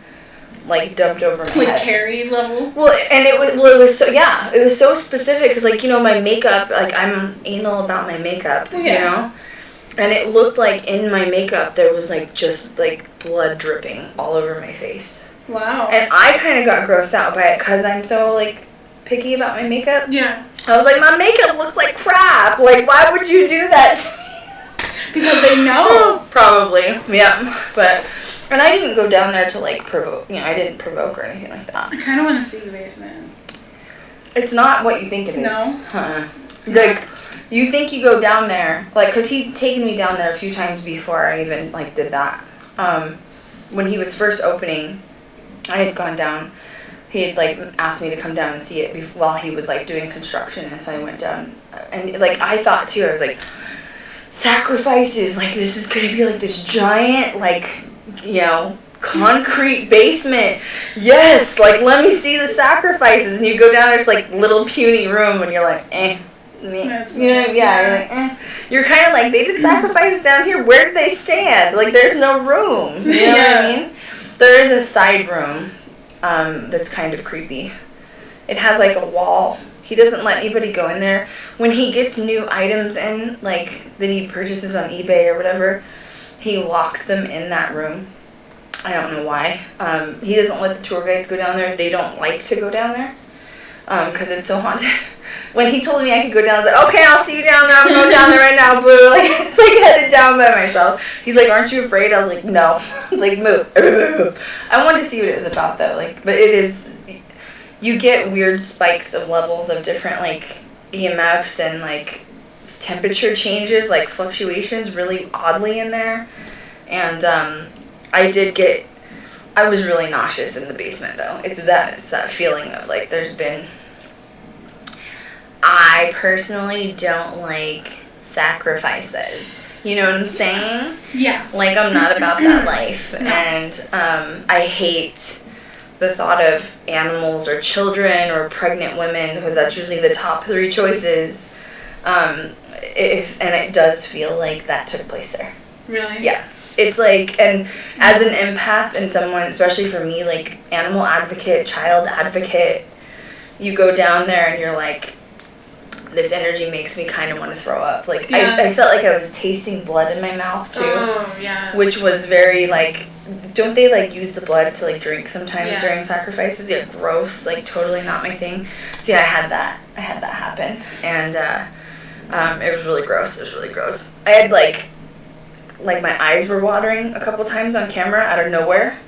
like dumped over my head. Like Carrie level? Well, and it was so, yeah, it was so specific because like, you know, my makeup, like I'm anal about my makeup, you know? And it looked like in my makeup there was like just like blood dripping all over my face. Wow. And I kind of got grossed out by it because I'm so like picky about my makeup. Yeah. I was like, my makeup looks like crap. Like, why would you do that to me? Because they know. Probably. Yeah. But, and I didn't go down there to like provoke, you know, I didn't provoke or anything like that. I kind of want to see the basement. It's not what you think it is. No. Like, you think you go down there, like, because he'd taken me down there a few times before I even, like, did that. When he was first opening, I had gone down. He had, like, asked me to come down and see it while he was, like, doing construction, and so I went down. And, like, I thought, too, I was like, sacrifices, like, this is going to be, like, this giant, like, you know, concrete basement. Yes, like, let me see the sacrifices. And you go down, there's, like, little puny room, and you're like, eh. You know, yeah, you're like, eh. You're kind of like, they did sacrifices down here. Where did they stand? Like, there's no room. You know what I mean? There is a side room that's kind of creepy. It has, like, a wall. He doesn't let anybody go in there. When he gets new items in, like, that he purchases on eBay or whatever, he locks them in that room. I don't know why. He doesn't let the tour guides go down there. They don't like to go down there because it's so haunted. When he told me I could go down, I was like, okay, I'll see you down there. I'm going down there right now, boo. Like, it's like headed down by myself. He's like, aren't you afraid? I was like, no. I was like, move. I wanted to see what it was about, though. Like, but it is, you get weird spikes of levels of different, like, EMFs and, like, temperature changes, like, fluctuations really oddly in there. And I was really nauseous in the basement, though. It's that feeling of, like, I personally don't like sacrifices. You know what I'm saying? Yeah. Like, I'm not about that life. No. And I hate the thought of animals or children or pregnant women, because that's usually the top 3 choices. And it does feel like that took place there. Really? Yeah. It's like, and as an empath and someone, especially for me, like, animal advocate, child advocate, you go down there and you're like, this energy makes me kind of want to throw up. Like, yeah. I felt like I was tasting blood in my mouth, too. Oh, yeah. Which was very, like, don't they, like, use the blood to, like, drink sometimes during sacrifices? Yeah, gross. Like, totally not my thing. So, yeah, I had that happen. And, it was really gross. It was really gross. I had, like my eyes were watering a couple times on camera out of nowhere.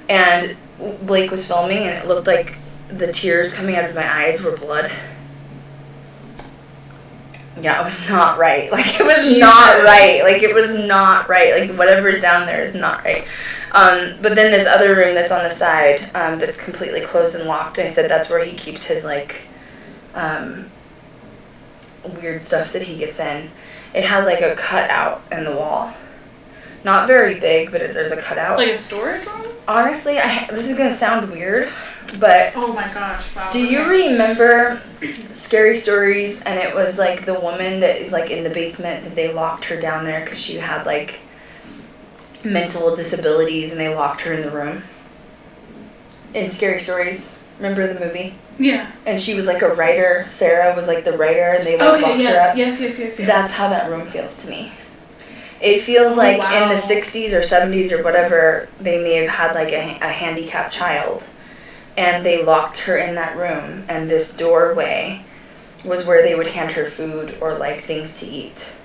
And Blake was filming, and it looked like the tears coming out of my eyes were blood. Yeah, it was not right. Like, it was not right. Like, it was not right. Like, whatever's down there is not right. But then this other room that's on the side, that's completely closed and locked, and I said that's where he keeps his, like, weird stuff that he gets in. It has, like, a cutout in the wall. Not very big, but there's a cutout. Like a storage room? Honestly, this is going to sound weird, but... Oh my gosh, wow. Do you remember Scary Stories, and it was, like, the woman that is, like, in the basement, that they locked her down there because she had, like, mental disabilities, and they locked her in the room? In Scary Stories. Remember the movie? Yeah. And she was, like, a writer. Sarah was, like, the writer, and they, like, locked her up. Yes. That's how that room feels to me. It feels like wow. in the 60s or 70s or whatever, they may have had like a handicapped child, and they locked her in that room, and this doorway was where they would hand her food or like things to eat.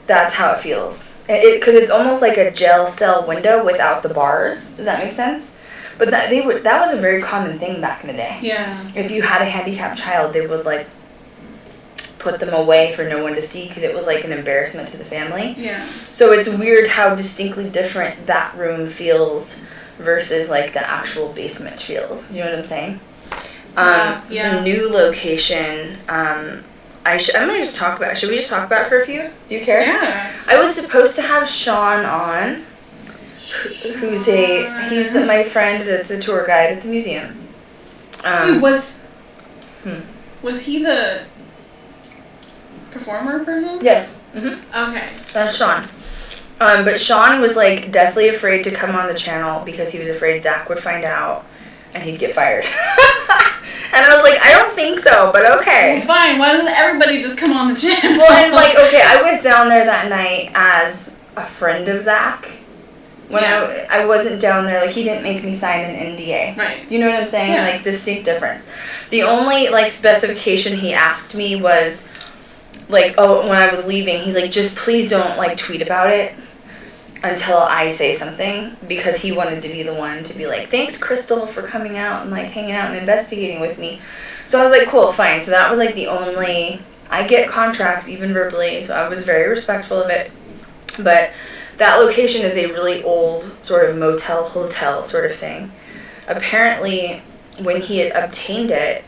That's how it feels. Because it's almost like a jail cell window without the bars. Does that make sense? But that was a very common thing back in the day. Yeah. If you had a handicapped child, they would like put them away for no one to see because it was like an embarrassment to the family. Yeah. So it's weird how distinctly different that room feels versus like the actual basement feels. You know what I'm saying? The new location, I'm gonna just talk about. Should we just talk about it for a few? Do you care? Yeah. I was supposed to have Sean on, he's my friend that's a tour guide at the museum. Was he the performer person? Yes. Mm-hmm. Okay. That's Sean. But Sean was like deathly afraid to come on the channel because he was afraid Zach would find out and he'd get fired. And I was like, I don't think so, but okay. Well, fine. Why doesn't everybody just come on the channel? Well, and like, okay, I was down there that night as a friend of Zach. When I wasn't down there, like, he didn't make me sign an NDA. Right. Do you know what I'm saying? Yeah. Like, distinct difference. The only, like, specification he asked me was, like, when I was leaving, he's like, just please don't, like, tweet about it until I say something, because he wanted to be the one to be like, thanks, Krystal, for coming out and, like, hanging out and investigating with me. So I was like, cool, fine. So that was, like, the only... I get contracts, even verbally, so I was very respectful of it. But that location is a really old sort of motel, hotel sort of thing. Apparently, when he had obtained it,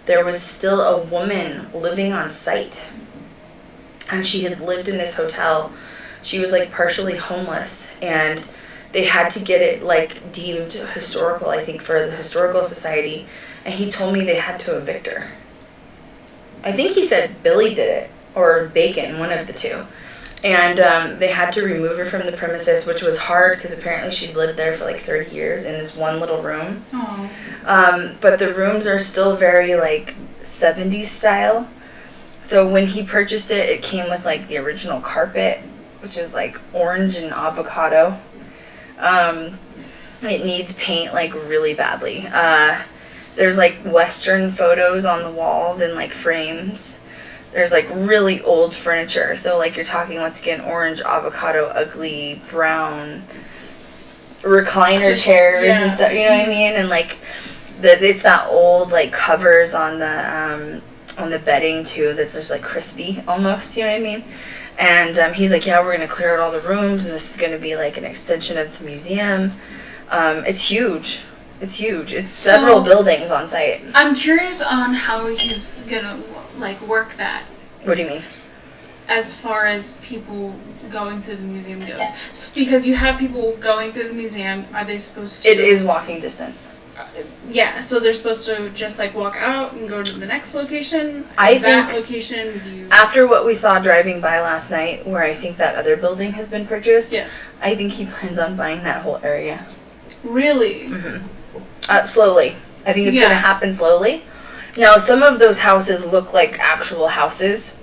there was still a woman living on site. And she had lived in this hotel. She was, like, partially homeless, and they had to get it, like, deemed historical, I think, for the Historical Society, and he told me they had to evict her. I think he said Billy did it, or Bacon, one of the two. And they had to remove her from the premises, which was hard, because apparently she'd lived there for, like, 30 years in this one little room. But the rooms are still very, like, 70s style. So when he purchased it, it came with, like, the original carpet, which is like orange and avocado. It needs paint like really badly. There's like Western photos on the walls in like frames. There's like really old furniture. So like you're talking once again orange, avocado, ugly, brown recliner chairs and stuff. You know what I mean? And like it's that old like covers on the bedding too. That's just like crispy almost. You know what I mean? And he's like, yeah, we're going to clear out all the rooms, and this is going to be, like, an extension of the museum. It's huge. It's huge. It's several buildings on site. I'm curious on how he's going to, like, work that. What do you mean? As far as people going through the museum goes. Because you have people going through the museum. Are they supposed to... It is walking distance. Yeah, so they're supposed to just like walk out and go to the next location? After what we saw driving by last night, where I think that other building has been purchased, yes, I think he plans on buying that whole area. Really? Mm-hmm. Slowly. I think it's going to happen slowly. Now, some of those houses look like actual houses.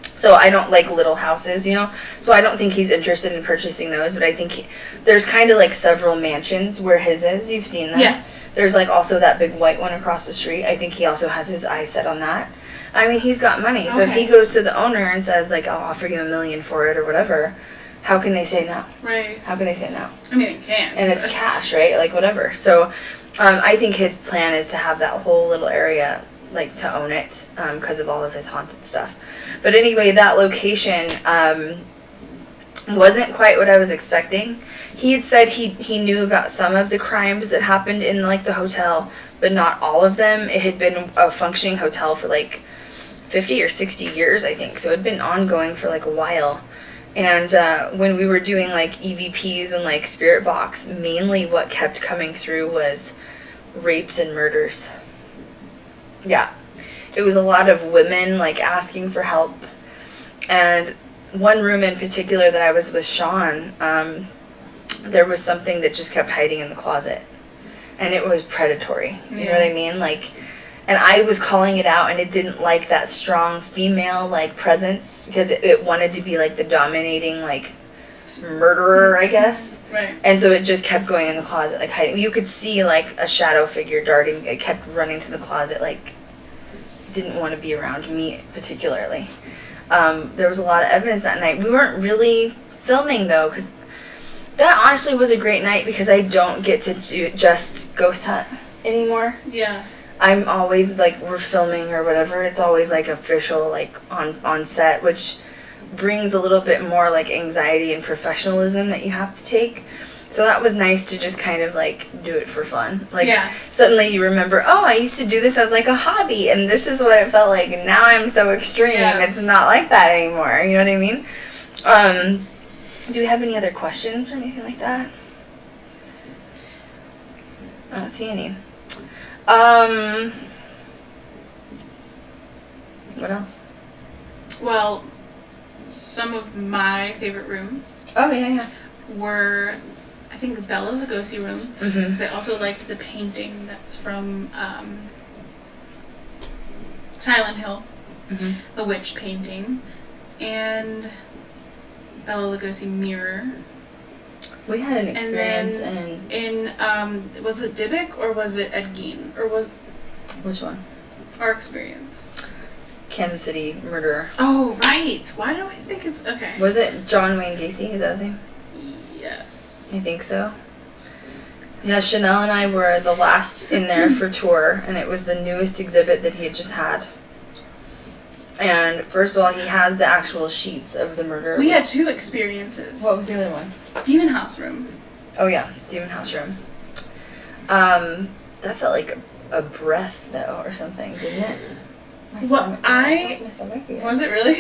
So I don't like little houses, you know? So I don't think he's interested in purchasing those, but I think there's kind of like several mansions where his is. You've seen them. Yes. There's like also that big white one across the street. I think he also has his eyes set on that. I mean, he's got money. Okay. So if he goes to the owner and says, like, I'll offer you $1 million for it or whatever, how can they say no? Right. How can they say no? I mean, it can. And it's cash, right? Like, whatever. So I think his plan is to have that whole little area, like, to own it because of all of his haunted stuff. But anyway, that location wasn't quite what I was expecting. He had said he knew about some of the crimes that happened in, like, the hotel, but not all of them. It had been a functioning hotel for, like, 50 or 60 years, I think. So it had been ongoing for, like, a while. And when we were doing, like, EVPs and, like, Spirit Box, mainly what kept coming through was rapes and murders. Yeah. It was a lot of women, like, asking for help. And one room in particular that I was with Sean, there was something that just kept hiding in the closet. And it was predatory. You know what I mean? Like, And I was calling it out, and it didn't like that strong female, like, presence, because it wanted to be, like, the dominating, like, murderer, I guess. Right. And so it just kept going in the closet, like, hiding. You could see, like, a shadow figure darting. It kept running to the closet, like, didn't want to be around me particularly. There was a lot of evidence that night. We weren't really filming, though, because that honestly was a great night, because I don't get to just ghost hunt anymore. Yeah. I'm always, like, we're filming or whatever, it's always, like, official, like, on set, which brings a little bit more, like, anxiety and professionalism that you have to take. So that was nice to just kind of, like, do it for fun. Like, suddenly you remember, oh, I used to do this as, like, a hobby, and this is what it felt like, and now I'm so extreme. Yes. It's not like that anymore, you know what I mean? Do we have any other questions or anything like that? I don't see any. What else? Well, some of my favorite rooms. Oh, yeah. Were, I think, Bella Lugosi room. Because I also liked the painting that's from Silent Hill, the witch painting, and Bella Lugosi mirror. We had an experience in was it Dybbuk or was it Ed Gein? Or was which one? Our experience. Kansas City Murderer. Oh, right. Why do I think it's okay? Was it John Wayne Gacy? Is that his name? Yes. I think so. Yeah, Chanel and I were the last in there for tour, and it was the newest exhibit that he had just had. And first of all, he has the actual sheets of the murder. We had two experiences. What was the other one? Demon House room. Oh yeah, Demon House room. That felt like a breath though, or something, didn't it? My stomach. Was it really?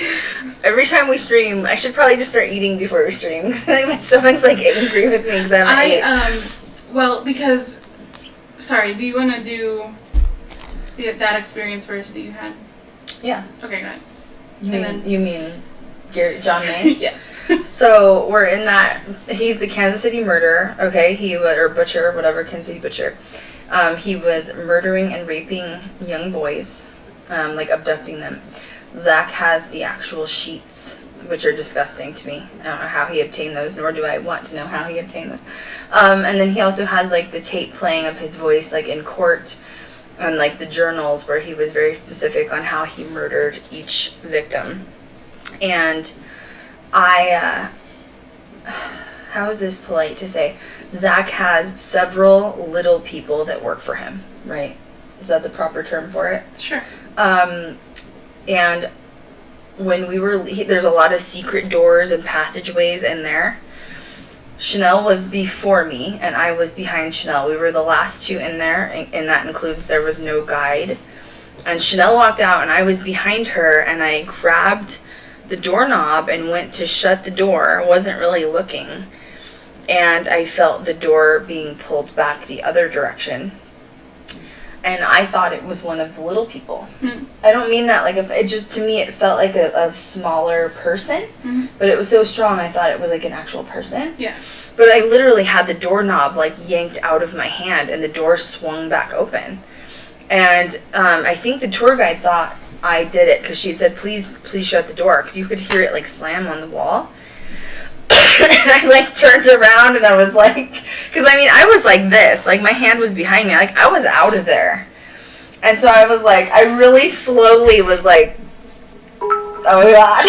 Every time we stream, I should probably just start eating before we stream, because my stomach's like angry with me because well, because, sorry, do you want to do that experience first that you had? Yeah. Okay, go ahead. You mean John May? Yes. So we're in that. He's the Kansas City Murderer. Okay, or butcher, whatever, Kansas City Butcher. He was murdering and raping young boys, like abducting them. Zach has the actual sheets, which are disgusting to me. I don't know how he obtained those, nor do I want to know how he obtained those. And then he also has like the tape playing of his voice, like in court. And like the journals where he was very specific on how he murdered each victim. And how is this polite to say? Zach has several little people that work for him, right? Is that the proper term for it? Sure. And when we were, there's a lot of secret doors and passageways in there. Chanel was before me, and I was behind Chanel. We were the last two in there, and that includes there was no guide. And Chanel walked out, and I was behind her, and I grabbed the doorknob and went to shut the door. Wasn't really looking. And I felt the door being pulled back the other direction. And I thought it was one of the little people. I don't mean that like it just, to me it felt like a smaller person, but it was so strong I thought it was like an actual person. Yeah. But I literally had the doorknob like yanked out of my hand, and the door swung back open. And I think the tour guide thought I did it, because she said, please shut the door, because you could hear it like slam on the wall. And I like turned around, and I was like, because I mean I was like this, like my hand was behind me, like I was out of there. And so I was like, I really slowly was like, oh my god.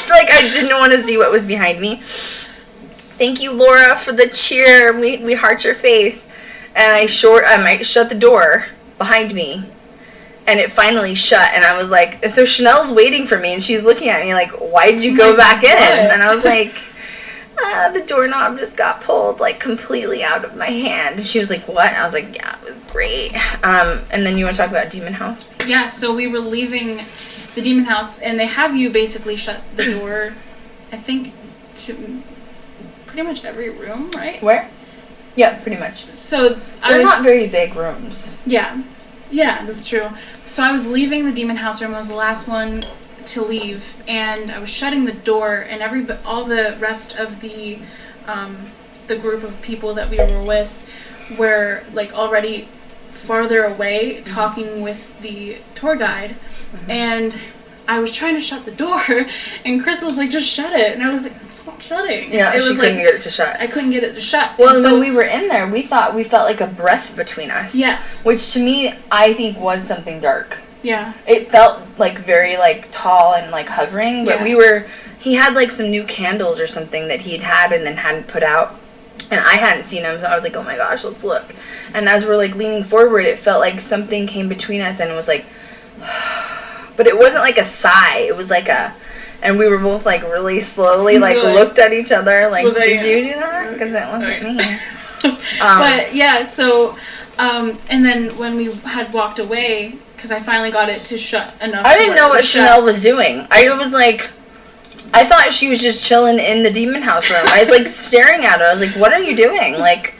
Like I didn't want to see what was behind me. Thank you, Laura, for the cheer. We heart your face. And I shut the door behind me, and it finally shut. And I was like, and so Chanel's waiting for me, and she's looking at me like, why did you go back in? And I was like, the doorknob just got pulled like completely out of my hand. And she was like, what? And I was like, yeah, it was great. And then you want to talk about Demon House? Yeah, so we were leaving the Demon House, and they have you basically shut the door, I think, to pretty much every room, right? Where? Yeah, pretty much. So they're not very big rooms. Yeah, that's true. So I was leaving the Demon House room. I was the last one to leave, and I was shutting the door, and all the rest of the group of people that we were with were like already farther away talking with the tour guide, and I was trying to shut the door, and Krystal's like, just shut it. And I was like, it's not shutting. Yeah, it she was couldn't get it to shut. I couldn't get it to shut. Well, when we were in there, we felt like a breath between us. Yes. Which to me, I think was something dark. Yeah. It felt like very like tall and like hovering, but he had like some new candles or something that he'd had and then hadn't put out. And I hadn't seen them, so I was like, oh my gosh, let's look. And as we're like leaning forward, it felt like something came between us and it was like... But it wasn't like a sigh. It was like a... And we were both like really slowly like looked at each other like, did you do that? Because it wasn't me. But yeah, so... and then when we had walked away, because I finally got it to shut enough. I didn't know what Chanel was doing. I was like... I thought she was just chilling in the demon house room. I was like staring at her. I was like, what are you doing? Like...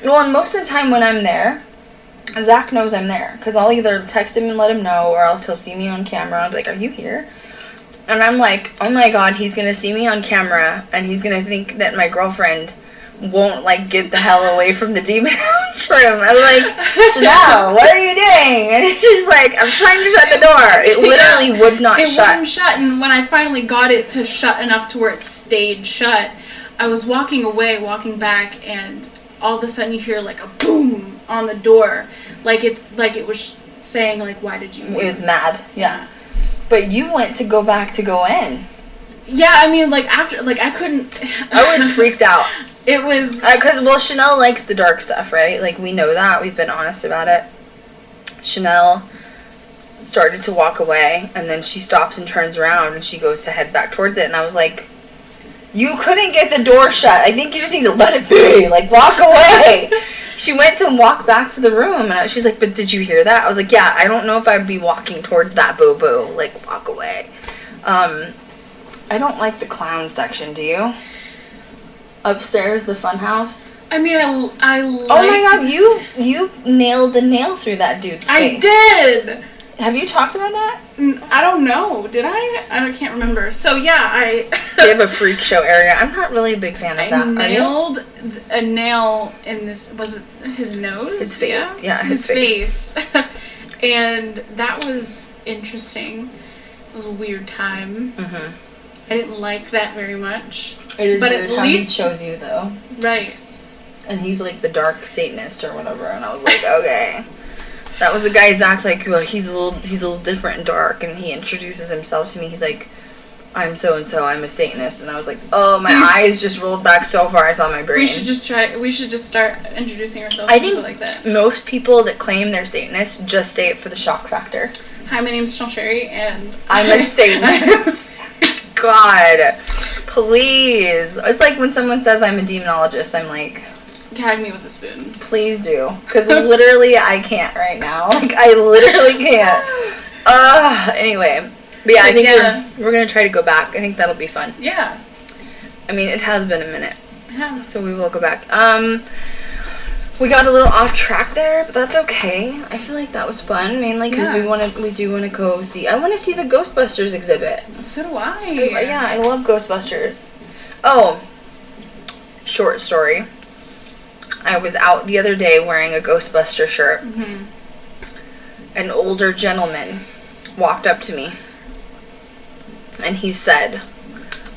Well, and most of the time when I'm there... Zach knows I'm there, because I'll either text him and let him know, or else he'll see me on camera. I'll be like, are you here? And I'm like, oh my god, he's going to see me on camera, and he's going to think that my girlfriend won't, like, get the hell away from the demon house room. I'm like, Janelle, what are you doing? And she's like, I'm trying to shut the door. It literally would not shut. It wouldn't shut, and when I finally got it to shut enough to where it stayed shut, I was walking back, and all of a sudden you hear, like, a boom on the door. Like it was saying, like, why did you leave? It was mad, yeah. But you went to go back to go in. Yeah, I mean, like, after, like, I couldn't... I was freaked out. It was... Because, well, Chanel likes the dark stuff, right? Like, we know that. We've been honest about it. Chanel started to walk away, and then she stops and turns around, and she goes to head back towards it, and I was like, you couldn't get the door shut. I think you just need to let it be. Like, walk away. She went to walk back to the room, and she's like, but did you hear that? I was like, yeah, I don't know if I'd be walking towards that boo-boo. Like, walk away. I don't like the clown section, do you? Upstairs, the fun house. I mean, I like... Oh my god, you nailed the nail through that dude's face. I did! Have you talked about that? I don't know. Did I? I can't remember. So, yeah, They have a freak show area. I'm not really a big fan of that. I nailed a nail in this... Was it his nose? His face. Yeah, his face. And that was interesting. It was a weird time. Mm-hmm. I didn't like that very much. It is weird how he chose you, though. Right. And he's like the dark Satanist or whatever, and I was like, okay. That was the guy Zach's like, well, he's a little different and dark, and he introduces himself to me. He's like, I'm so and so, I'm a Satanist, and I was like, oh, my eyes just rolled back so far I saw my brain. We should just start introducing ourselves to people like that. Most people that claim they're Satanists just say it for the shock factor. Hi, my name's Chanel Sherry, and I'm a Satanist. God, please. It's like when someone says I'm a demonologist, I'm like, gag me with a spoon. Please do. Because literally I can't right now. Like, I literally can't. Anyway. But yeah, I think we're going to try to go back. I think that'll be fun. Yeah. I mean, it has been a minute. Yeah. So we will go back. We got a little off track there, but that's okay. I feel like that was fun, mainly because we do want to go see... I want to see the Ghostbusters exhibit. So do I. Yeah, I love Ghostbusters. Oh. Short story. I was out the other day wearing a Ghostbuster shirt. Mm-hmm. An older gentleman walked up to me. And he said,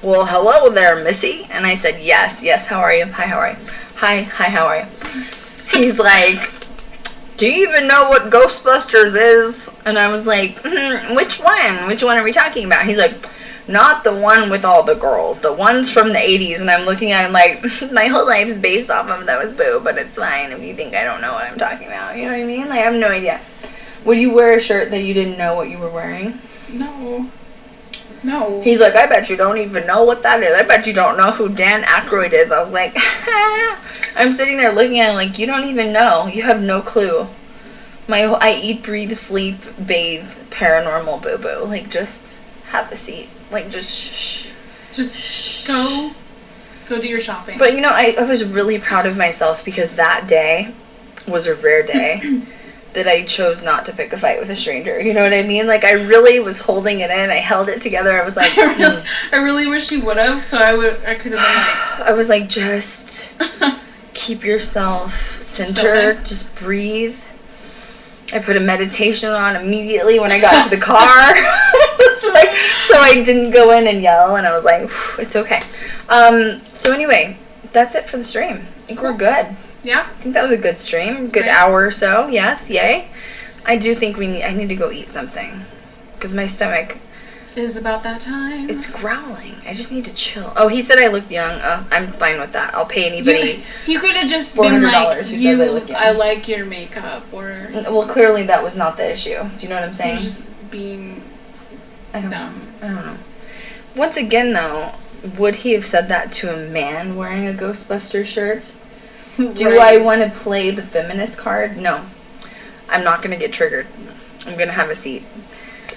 well, hello there, Missy. And I said, yes, how are you? Hi, how are you? Hi, how are you? He's like, do you even know what Ghostbusters is? And I was like, which one? Which one are we talking about? He's like, not the one with all the girls. The ones from the 80s. And I'm looking at him like, my whole life's based off of those, boo. But it's fine if you think I don't know what I'm talking about. You know what I mean? Like, I have no idea. Would you wear a shirt that you didn't know what you were wearing? No. He's like, I bet you don't even know what that is. I bet you don't know who Dan Aykroyd is. I was like, I'm sitting there looking at him like, you don't even know. You have no clue. I eat, breathe, sleep, bathe, paranormal, boo-boo. Like, just have a seat. Like, just shh. Just go do your shopping. But, you know, I was really proud of myself because that day was a rare day that I chose not to pick a fight with a stranger. You know what I mean? Like, I really was holding it in. I held it together. I was like... I really wish you would have, so I could have been like... I was like, just keep yourself centered. Just breathe. I put a meditation on immediately when I got to the car. It's like, so I didn't go in and yell, and I was like, it's okay. So anyway, that's it for the stream. I think we're good. Yeah. I think that was a good stream. Good great. Hour or so. Yes, yay. I do think I need to go eat something. Because my stomach... It is about that time. It's growling. I just need to chill. Oh, he said I looked young. I'm fine with that. I'll pay anybody. You could have just been like, who says I look young. I like your makeup, or... Well, clearly that was not the issue. Do you know what I'm saying? Just being dumb. I don't know. Once again, though, would he have said that to a man wearing a Ghostbuster shirt? Do I want to play the feminist card? No. I'm not going to get triggered. I'm going to have a seat.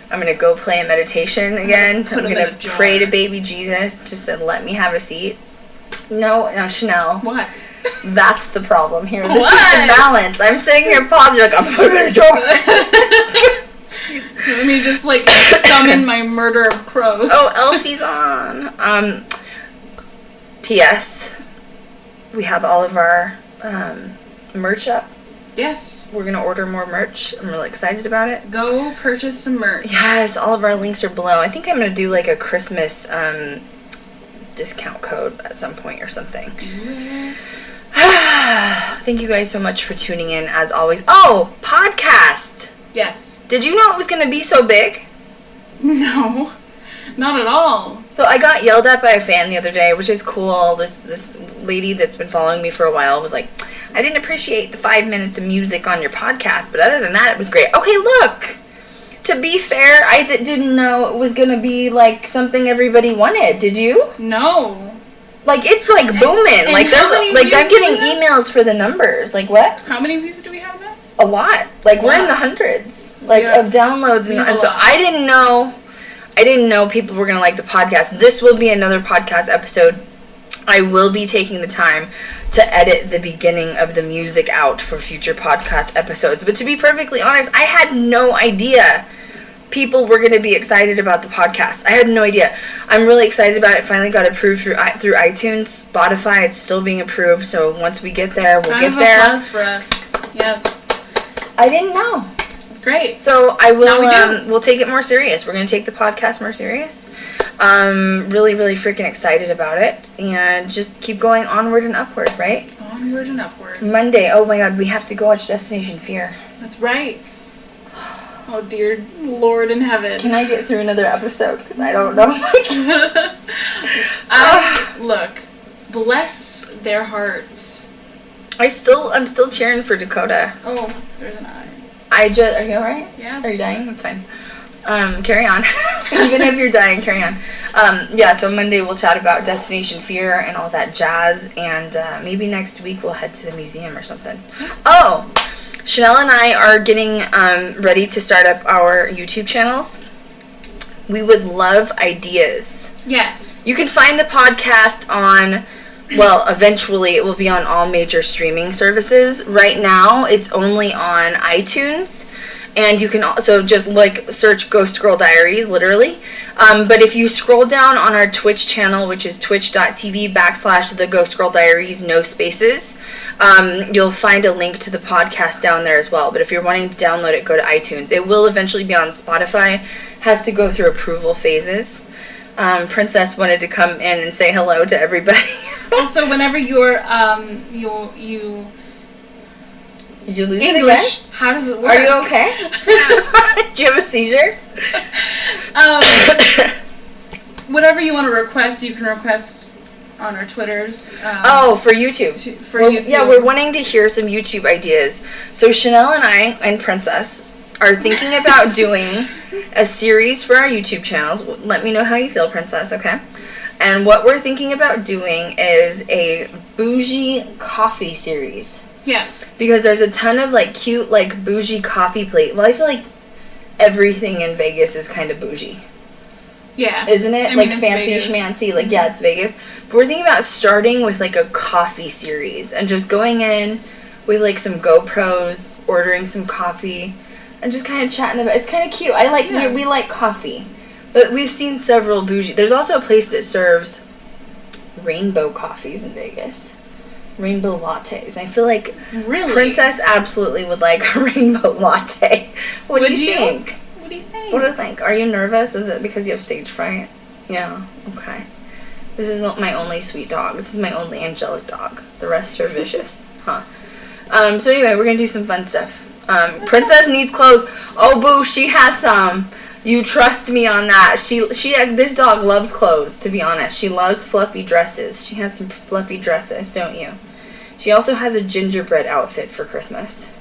I'm going to go play a meditation again. I'm going to pray to baby Jesus just to let me have a seat. No, Chanel. What? That's the problem here. This is the balance. I'm sitting here pausing like, I'm putting in a jar. Let me just, like, summon my murder of crows. Oh, Elfie's on. P.S. We have all of our merch up. Yes. We're going to order more merch. I'm really excited about it. Go purchase some merch. Yes, all of our links are below. I think I'm going to do like a Christmas discount code at some point or something. Do it. Thank you guys so much for tuning in as always. Oh, podcast. Yes. Did you know it was going to be so big? No. Not at all. So I got yelled at by a fan the other day, which is cool. This lady that's been following me for a while was like, I didn't appreciate the 5 minutes of music on your podcast, but other than that, it was great. Okay, look. To be fair, I didn't know it was going to be like something everybody wanted. Did you? No. Like, it's like booming. And like, there's I'm getting emails for the numbers. Like, what? How many views do we have now? A lot. Like, we're in the hundreds. Like, of downloads. And so I didn't know people were going to like the podcast. This will be another podcast episode. I will be taking the time to edit the beginning of the music out for future podcast episodes. But to be perfectly honest, I had no idea people were going to be excited about the podcast. I had no idea. I'm really excited about it. Finally got approved through iTunes, Spotify. It's still being approved. So once we get there, we'll get there. Applause for us. Yes. I didn't know. It's great. So I will. We'll take it more serious. We're going to take the podcast more serious. Really, really freaking excited about it, and just keep going onward and upward. Right? Onward and upward. Monday. Oh my God, we have to go watch Destination Fear. That's right. Oh dear Lord in heaven. Can I get through another episode? Because I don't know. Look, bless their hearts. I'm still cheering for Dakota. Oh, there's an eye. Are you alright? Yeah. Are you dying? That's fine. Carry on. Even if you're dying, carry on. So Monday we'll chat about Destination Fear and all that jazz, and maybe next week we'll head to the museum or something. Oh, Chanel and I are getting ready to start up our YouTube channels. We would love ideas. Yes. You can find the podcast on, well, eventually it will be on all major streaming services. Right now, it's only on iTunes. And you can also just, search Ghost Girl Diaries, literally. But if you scroll down on our Twitch channel, which is twitch.tv/The Ghost Girl Diaries, no spaces, you'll find a link to the podcast down there as well. But if you're wanting to download it, go to iTunes. It will eventually be on Spotify. Has to go through approval phases. Princess wanted to come in and say hello to everybody. Also, whenever you're, Did you lose English, it again? how does it work? Are you okay? Do you have a seizure? Whatever you want to request, you can request on our Twitters. For YouTube. YouTube. Yeah, we're wanting to hear some YouTube ideas. So Chanel and I and Princess are thinking about doing a series for our YouTube channels. Let me know how you feel, Princess, okay? And what we're thinking about doing is a bougie coffee series. Yes. Because there's a ton of, cute, bougie coffee plate. Well, I feel like everything in Vegas is kind of bougie. Yeah. Isn't it? I mean, fancy Vegas. schmancy. Yeah, it's Vegas. But we're thinking about starting with, a coffee series. And just going in with, some GoPros, ordering some coffee, and just kind of chatting about it. It's kind of cute. We like coffee. But we've seen several bougie. There's also a place that serves rainbow coffees in Vegas. rainbow lattes. I feel like Really? Princess absolutely would like a rainbow latte. What do you think? What do you think? What do you think? Are you nervous? Is it because you have stage fright? Yeah. Okay. This is not my only sweet dog. This is my only angelic dog. The rest are vicious. Huh. So anyway, we're gonna do some fun stuff. Princess needs clothes. Oh boo, she has some. You trust me on that. This dog loves clothes, to be honest. She loves fluffy dresses. She has some fluffy dresses, don't you? She also has a gingerbread outfit for Christmas.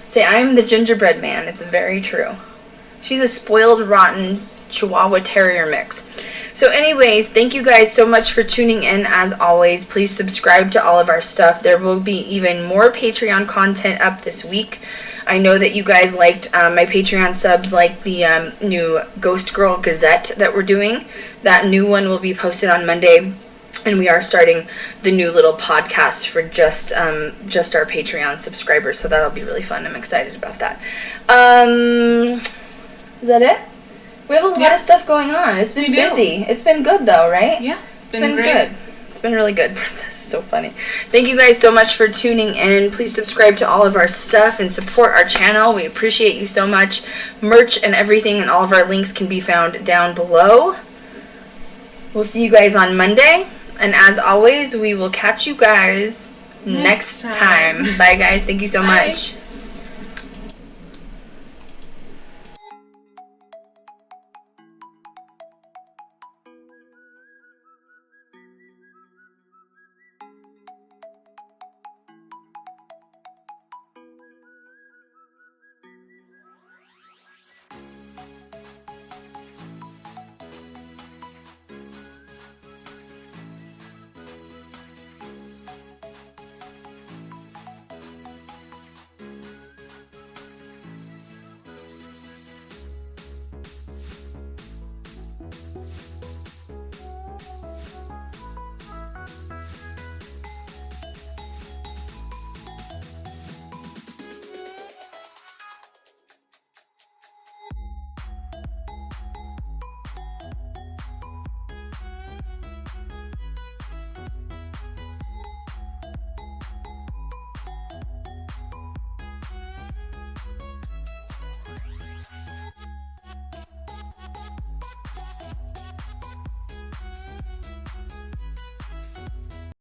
Say, I'm the gingerbread man. It's very true. She's a spoiled, rotten Chihuahua Terrier mix. So anyways, thank you guys so much for tuning in as always. Please subscribe to all of our stuff. There will be even more Patreon content up this week. I know that you guys liked my Patreon subs, like the new Ghost Girl Gazette that we're doing. That new one will be posted on Monday. And we are starting the new little podcast for just our Patreon subscribers. So that'll be really fun. I'm excited about that. Is that it? We have a lot of stuff going on. It's been busy. It's been good though, right? Yeah, it's been great. Good. It's been really good. Princess is so funny. Thank you guys so much for tuning in. Please subscribe to all of our stuff and support our channel. We appreciate you so much. Merch and everything and all of our links can be found down below. We'll see you guys on Monday. And as always, we will catch you guys next time. Bye guys. Thank you so much.